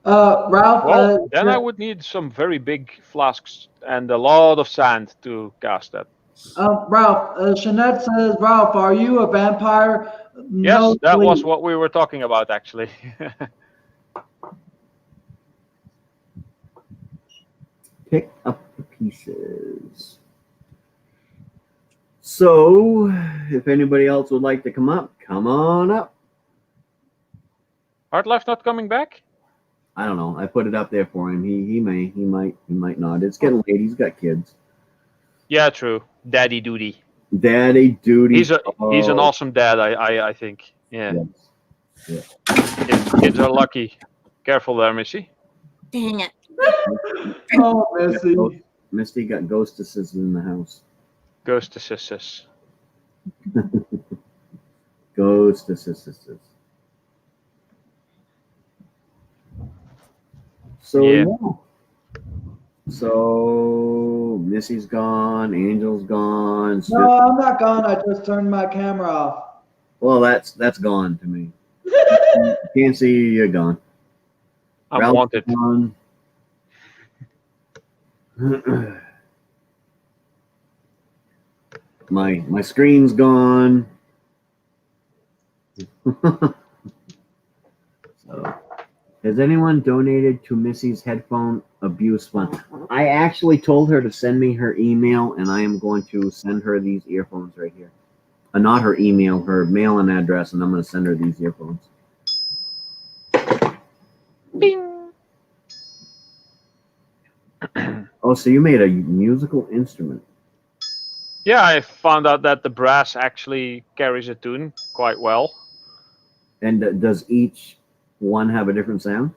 Ralph, Well, then I would need some very big flasks and a lot of sand to cast that. Ralph, Shanette says, Ralph, are you a vampire? Yes, No, that was please. what we were talking about, actually. Pick up the pieces. So, if anybody else would like to come up, come on up. Hard Life not coming back? I don't know. I put it up there for him. He might not. It's getting late. He's got kids. Yeah, true. Daddy duty. Daddy duty. He's an awesome dad. I think. Yeah. Yes. Kids are lucky. Careful there, Missy. Dang it. Oh, Missy. Misty got ghostesses in the house. Ghost to sisters. Ghostesses. So Yeah. So Missy's gone. Angel's gone. No, I'm not gone. I just turned my camera off. Well, that's gone to me. Can't see you. You're gone. I'm Ralph's wanted. gone. My screen's gone. So, has anyone donated to Missy's headphone abuse fund? I actually told her to send me her email, and I am going to send her these earphones right here. Not her email, her mail-in address, and I'm going to send her these earphones. Bing. Oh, so you made a musical instrument. Yeah, I found out that the brass actually carries a tune quite well. And does each one have a different sound?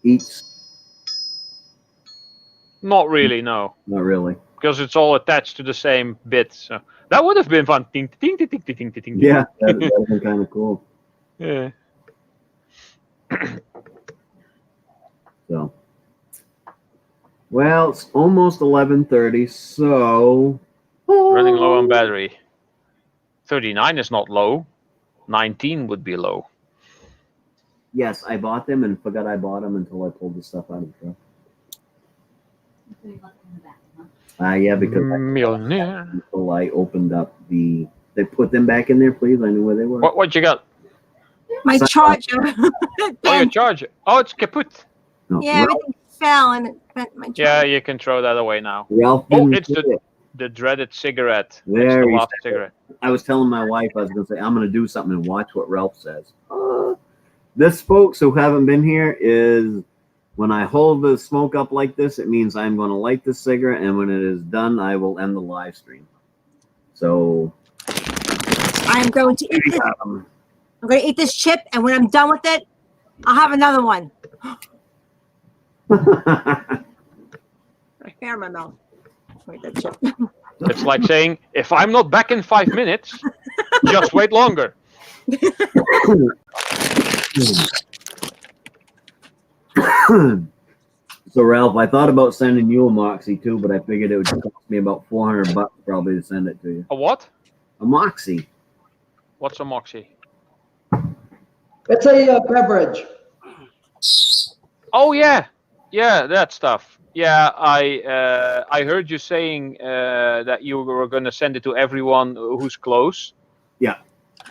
Each? Not really, no, Not really. because it's all attached to the same bit. So that would have been fun. Ting, ting, ting, ting, ting, ting, ting, ting. Yeah, that would have been kind of cool. Yeah. So, well, it's almost 11:30, so Running low on battery. 39 is not low. 19 would be low. yes, I bought them and forgot I bought them until I pulled the stuff out of the truck. So you left it in the back, huh? Yeah, because Millionaire. until I opened up they put them back in there, please. I knew where they were. What you got? My Son- charger. Oh, your charger. Oh, it's kaput. No, Yeah, everything fell and it bent my charger. Yeah, you can throw that away now. Ralph Oh, didn't it's do it. the dreaded cigarette. It's There the he last said it. cigarette. I was telling my wife I was going to say I'm going to do something and watch what Ralph says. This, folks who haven't been here, is when I hold the smoke up like this, it means I'm going to light the cigarette, and when it is done, I will end the live stream. So I'm going to eat this. I'm going to eat this chip, and when I'm done with it, I'll have another one. Hair in my mouth. Wait, that chip. It's like saying, if I'm not back in 5 minutes, just wait longer. So Ralph, I thought about sending you a Moxie too, but I figured it would cost me about $400 probably to send it to you. A what? A Moxie. What's a Moxie? It's a beverage. Oh yeah, that stuff. Yeah, I heard you saying that you were going to send it to everyone who's close. Yeah.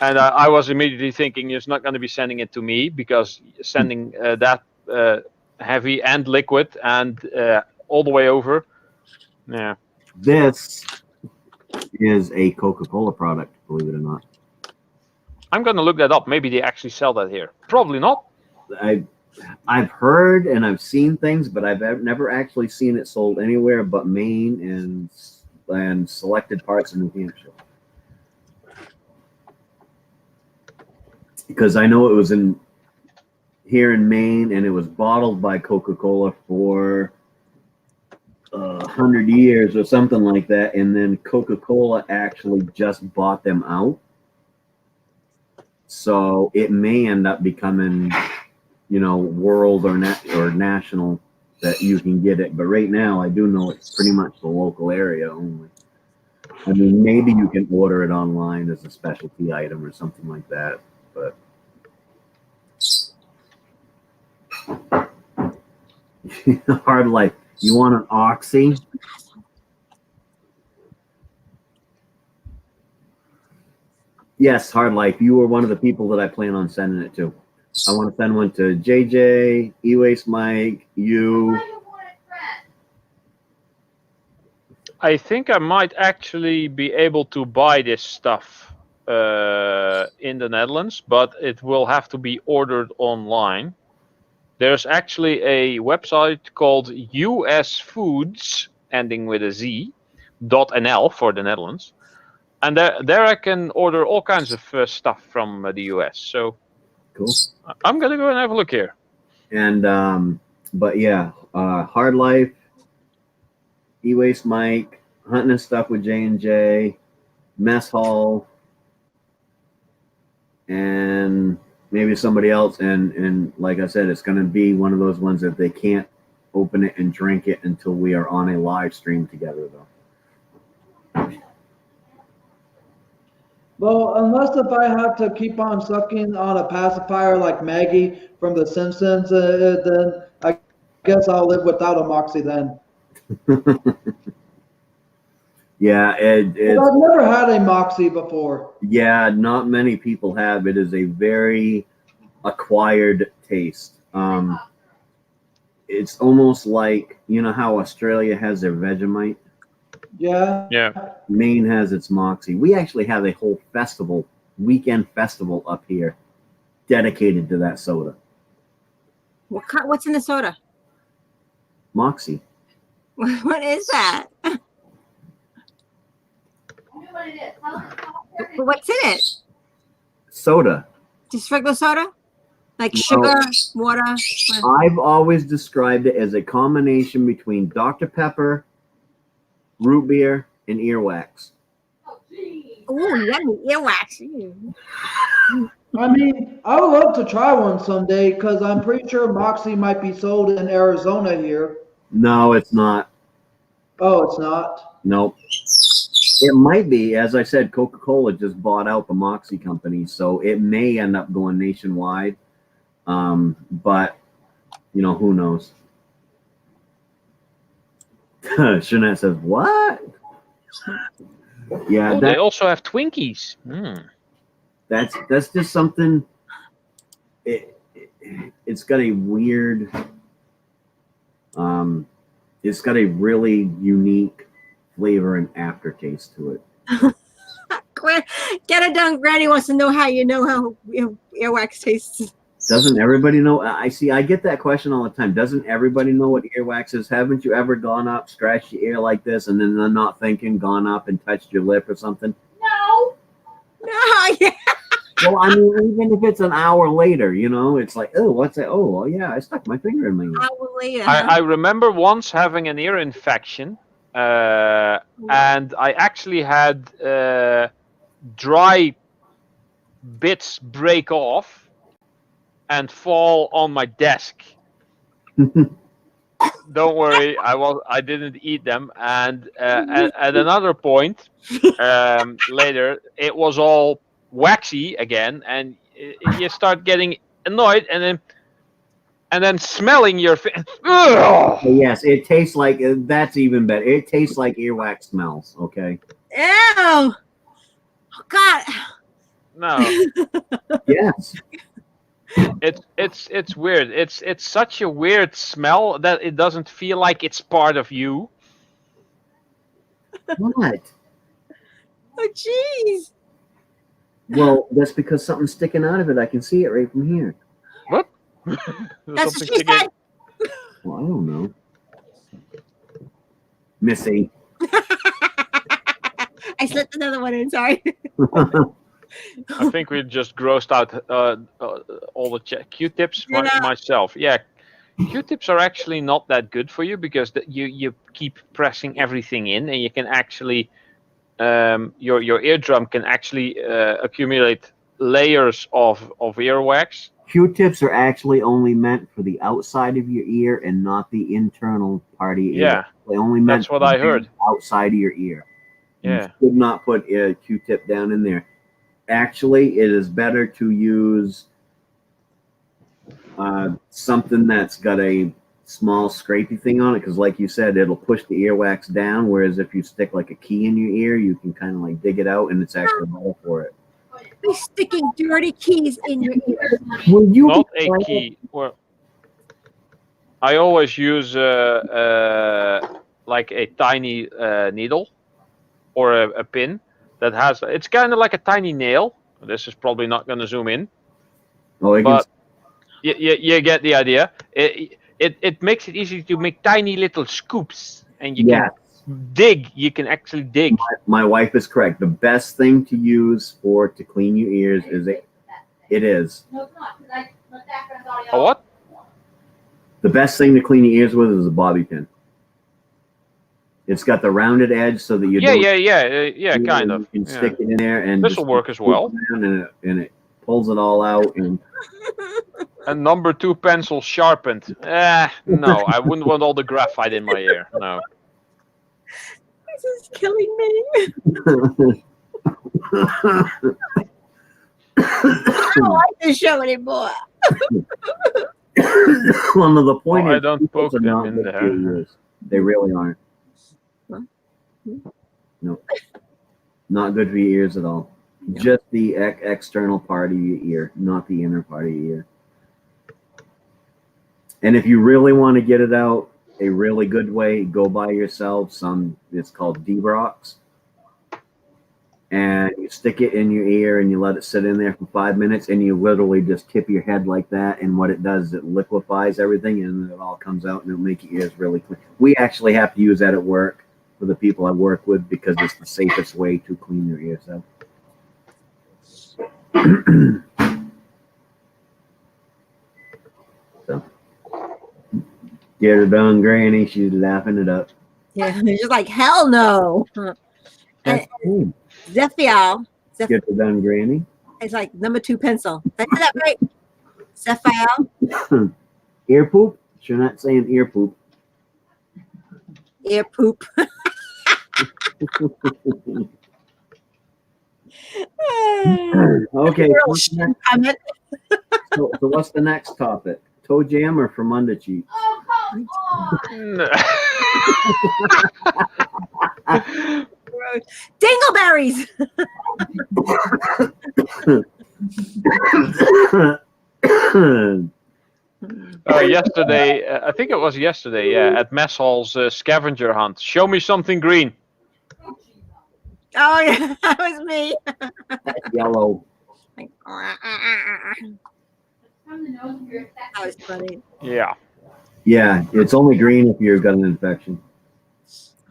And I was immediately thinking you're not going to be sending it to me, because sending that heavy and liquid and all the way over. Yeah. This is a Coca-Cola product, believe it or not. I'm going to look that up. Maybe they actually sell that here. Probably not. I've heard and I've seen things, but I've never actually seen it sold anywhere but Maine and selected parts of New Hampshire. Because I know it was here in Maine, and it was bottled by Coca-Cola for 100 years or something like that, and then Coca-Cola actually just bought them out. So it may end up becoming, world or national that you can get it. But right now, I do know it's pretty much the local area only. I mean, maybe you can order it online as a specialty item or something like that. But hard life. You want an Oxy? Yes, hard life. You were one of the people that I plan on sending it to. I want to send one to JJ, E-Waste Mike, you. I think I might actually be able to buy this stuff in the Netherlands, but it will have to be ordered online. There's actually a website called US Foods, ending with a Z, .nl for the Netherlands. And there I can order all kinds of stuff from the US. So Cool. I'm going to go and have a look here. And but yeah, Hard Life, E-Waste Mike, Hunting and Stuff with J&J, Mess Hall, and maybe somebody else. And like I said, it's going to be one of those ones that they can't open it and drink it until we are on a live stream together, though. Well, unless if I have to keep on sucking on a pacifier like Maggie from The Simpsons, then I guess I'll live without a Moxie then. Yeah, But I've never had a Moxie before. yeah, not many people have. It is a very acquired taste. It's almost like, you know how Australia has their Vegemite? Yeah. Yeah. Maine has its Moxie. We actually have a whole festival, weekend festival up here dedicated to that soda. What's in the soda? Moxie. What is that? What's in it? Soda. Just regular soda? Like No. sugar, water? I've always described it as a combination between Dr. Pepper, root beer, and earwax. Ooh, yummy earwax. I mean, I would love to try one someday because I'm pretty sure Moxie might be sold in Arizona here. No, it's not. Oh, it's not? Nope. It might be. As I said, Coca-Cola just bought out the Moxie company, so it may end up going nationwide. But, you know, who knows? Jeanette says, what? Yeah, They also have Twinkies. that's just something. It's got a weird. It's got a really unique flavor and aftertaste to it. Get it done. Granny wants to know how you know how earwax tastes. Doesn't everybody know? I get that question all the time. Doesn't everybody know what earwax is? Haven't you ever gone up, scratched your ear like this, and then not thinking, gone up and touched your lip or something? No, yeah. Well, I mean, even if it's an hour later, you know, it's like, oh, what's that? Oh, well, yeah, I stuck my finger in my ear. Hour later. I remember once having an ear infection, and I actually had dry bits break off and fall on my desk. Don't worry, I didn't eat them. And at another point later, it was all waxy again, and you start getting annoyed, and then smelling your face. Yes, it tastes like that's even better. It tastes like earwax smells. Okay. Ew. Oh God. No. Yes. It's weird. It's such a weird smell that it doesn't feel like it's part of you. What? Oh jeez. Well, that's because something's sticking out of it. I can see it right from here. What? That's what she said. Well, I don't know. Missy. I slipped another one in. Sorry. I think we just grossed out all the Q-tips myself. Yeah, Q-tips are actually not that good for you because you keep pressing everything in, and you can actually your eardrum can actually accumulate layers of earwax. Q-tips are actually only meant for the outside of your ear and not the internal part of your ear. Yeah, they only meant that's what I heard. Outside of your ear. Yeah, you should not put a Q-tip down in there. Actually, it is better to use something that's got a small scrapey thing on it, because like you said, it'll push the earwax down, whereas if you stick like a key in your ear, you can kind of like dig it out, and it's actually better for it. Be sticking dirty keys in your ear. Will you not a key. Well, I always use like a tiny needle or a pin that has. It's kind of like a tiny nail. This is probably not going to zoom in, Oh, but you get the idea. It makes it easy to make tiny little scoops, and you yeah. can dig. You can actually dig. My wife is correct. The best thing to use to clean your ears is it is. No, it's not, 'cause I let background audio. A what? The best thing to clean your ears with is a bobby pin. It's got the rounded edge so that you don't. Yeah, kind of. You can Yeah. stick it in there and This will work as well. and it pulls it all out. And number 2 pencil sharpened. No, I wouldn't want all the graphite in my ear. No. This is killing me. I don't like this show anymore. Well, no, the point Well, is, I don't poke are them not in good there. for your ears. They really aren't. No, not good for your ears at all. No. Just the external part of your ear, not the inner part of your ear. And if you really want to get it out a really good way, go buy yourself some. It's called D-Brox. And you stick it in your ear and you let it sit in there for 5 minutes and you literally just tip your head like that. And what it does is it liquefies everything and it all comes out and it'll make your ears really clean. We actually have to use that at work for the people I work with because it's the safest way to clean your ears out. So, get her done, Granny. She's laughing it up. Yeah, it's just like hell no. That's cool. Zephiel. Get her done, Granny. It's like number 2 pencil. Did I say that right? Zephiel. Ear poop? You're not saying ear poop. Ear poop. Okay. Real What's shit next? comment. So what's the next topic? Toe jam or Fremunda cheese? Oh, come on. Dingleberries. Yesterday, I think it was yesterday, yeah, at Mess Hall's scavenger hunt. Show me something green. Oh yeah, that was me. Yellow. Like, From the nose of your that was funny. Yeah. Yeah, it's only green if you've got an infection.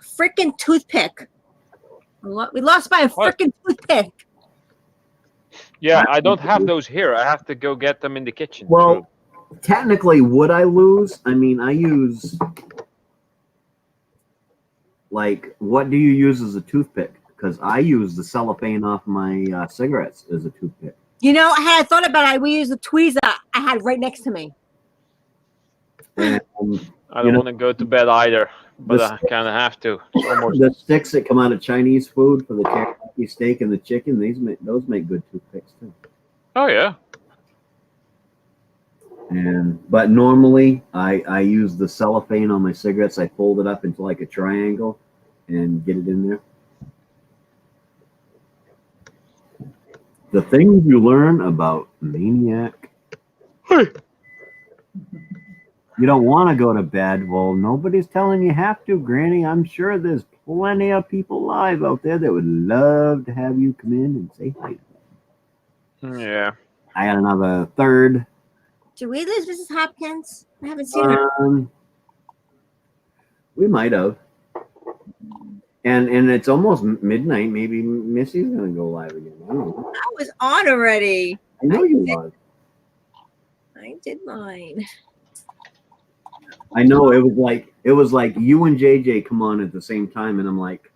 Freaking toothpick. We lost by a What? freaking toothpick. Yeah, I don't have those here. I have to go get them in the kitchen. Well, technically, would I lose? I mean, I use, like, what do you use as a toothpick? Because I use the cellophane off my cigarettes as a toothpick. You know, I had thought about it. We used the tweezer I had right next to me. And I don't want to go to bed either, but The I kind of have to. It's almost the sticks that come out of Chinese food for the teriyaki steak and the chicken, those make good toothpicks too. Oh yeah. But normally I use the cellophane on my cigarettes. I fold it up into like a triangle and get it in there. The things you learn about Maine-iac. You don't want to go to bed. Well, nobody's telling you have to, Granny. I'm sure there's plenty of people live out there that would love to have you come in and say hi. Yeah. I got another third. Did we lose Mrs. Hopkins? I haven't seen her. We might have. And it's almost midnight. Maybe Missy's gonna go live again. I don't know. I was on already. I know you was. I did mine. I know it was like you and JJ come on at the same time, and I'm like,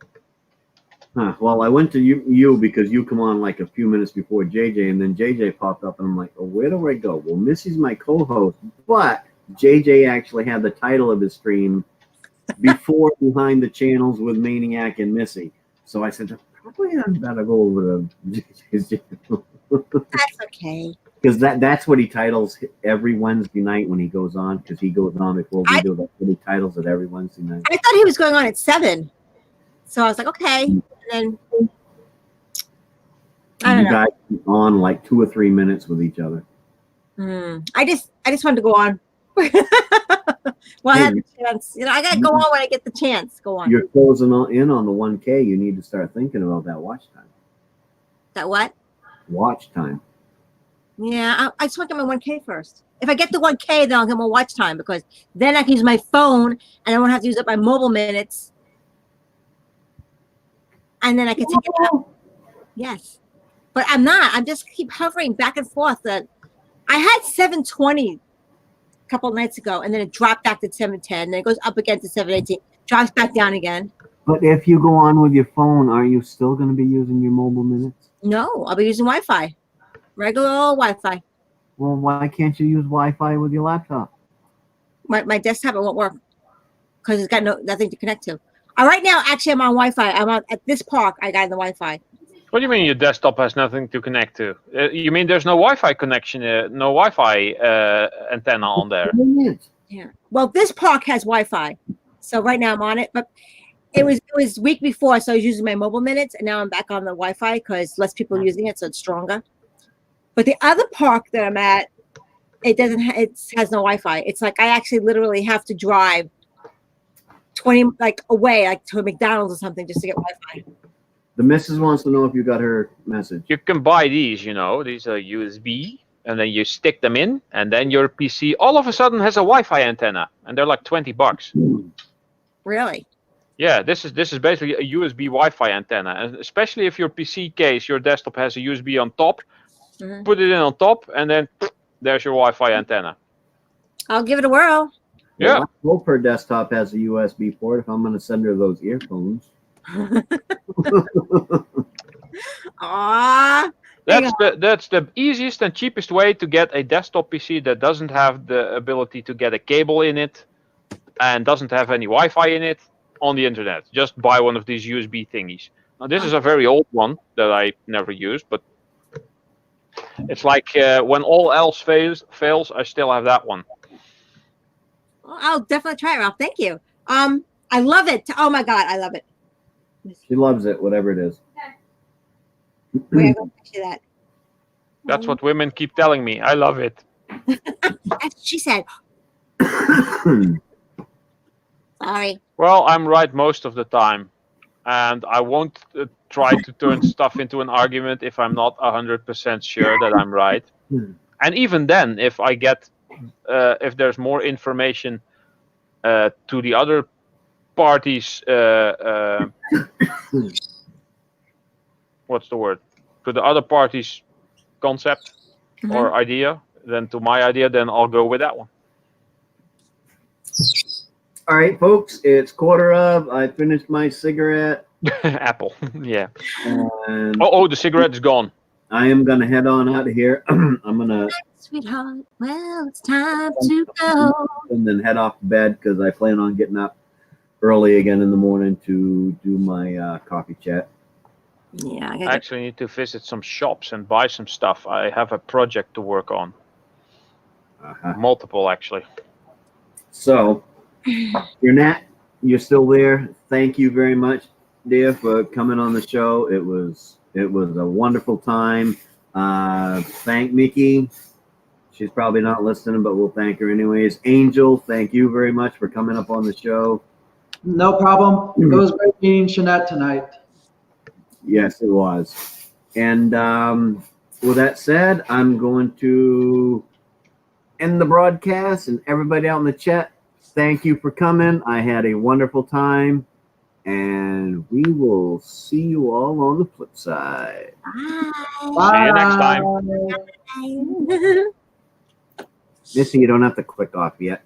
huh. Well, I went to you because you come on like a few minutes before JJ, and then JJ popped up, and I'm like, oh, where do I go? Well, Missy's my co-host, but JJ actually had the title of his stream before Behind the Channels with Maine-iac and Missy. So I said, probably I better go over to JJ's channel. That's okay. Because that's what he titles every Wednesday night when he goes on, because he goes on before we do that. He titles it every Wednesday night. I thought he was going on at 7. So I was like, okay. And then I don't You know. guys on like 2 or 3 minutes with each other. I just wanted to go on. Well, I had the chance. You know, I gotta go on when I get the chance. Go on. You're closing in on the 1K. You need to start thinking about that watch time. That what? Watch time. Yeah, I just want to get my 1K first. If I get the 1K, then I'll get more watch time because then I can use my phone and I won't have to use up my mobile minutes. And then I can take it out. Yes. But I'm not. I'm just keep hovering back and forth. That I had 720 a couple of nights ago, and then it dropped back to 710. Then it goes up again to 718, drops back down again. But if you go on with your phone, aren't you still going to be using your mobile minutes? No, I'll be using Wi-Fi, regular old Wi-Fi. Well, why can't you use Wi-Fi with your laptop? My desktop it won't work because it's got nothing to connect to. Right now, actually, I'm on Wi-Fi. I'm on at this park. I got the Wi-Fi. What do you mean your desktop has nothing to connect to? You mean there's no Wi-Fi connection, no Wi-Fi antenna on there? Yeah. Well, this park has Wi-Fi, so right now I'm on it. But it was week before, so I was using my mobile minutes, and now I'm back on the Wi-Fi because less people are using it, so it's stronger. But the other park that I'm at, it doesn't. It has no Wi-Fi. It's like I actually literally have to drive 20 away, like to a McDonald's or something, just to get Wi-Fi. The missus wants to know if you got her message. You can buy these, these are USB, and then you stick them in, and then your PC all of a sudden has a Wi-Fi antenna, and they're like $20. Really? Yeah, this is basically a USB Wi-Fi antenna, and especially if your PC case, your desktop has a USB on top, put it in on top, and then there's your Wi-Fi antenna. I'll give it a whirl. Yeah. Well, I hope her desktop has a USB port if I'm going to send her those earphones. Aww. That's the easiest and cheapest way to get a desktop PC that doesn't have the ability to get a cable in it and doesn't have any Wi-Fi in it on the internet. Just buy one of these USB thingies. Now this is a very old one that I never used, but it's like when all else fails, I still have that one. Well, I'll definitely try it, Ralph. Thank you. I love it. Oh my God, I love it. She loves it, whatever it is. Wait, I'm going to say that. That's what women keep telling me. I love it. She said. Sorry. Well, I'm right most of the time, and I won't try to turn stuff into an argument if I'm not 100% sure that I'm right. And even then, if I get, if there's more information to the other parties, what's the word? To the other party's concept or idea, then to my idea, then I'll go with that one. All right, folks, it's 1:15. I finished my cigarette. Apple, yeah. And the cigarette is gone. I am going to head on out of here. I'm going to... Sweetheart, well, it's time to go. And then head off to bed because I plan on getting up early again in the morning to do my coffee chat. Yeah, I actually need to visit some shops and buy some stuff. I have a project to work on. Multiple, actually. So, you're still there. Thank you very much, dear, for coming on the show. It was a wonderful time. Thank Mickey. She's probably not listening, but we'll thank her anyways. Angel, thank you very much for coming up on the show. No problem. It was great meeting Shanette tonight. Yes, it was. And with that said, I'm going to end the broadcast. And everybody out in the chat, thank you for coming. I had a wonderful time. And we will see you all on the flip side. Bye. See you next time. Missy, you don't have to click off yet.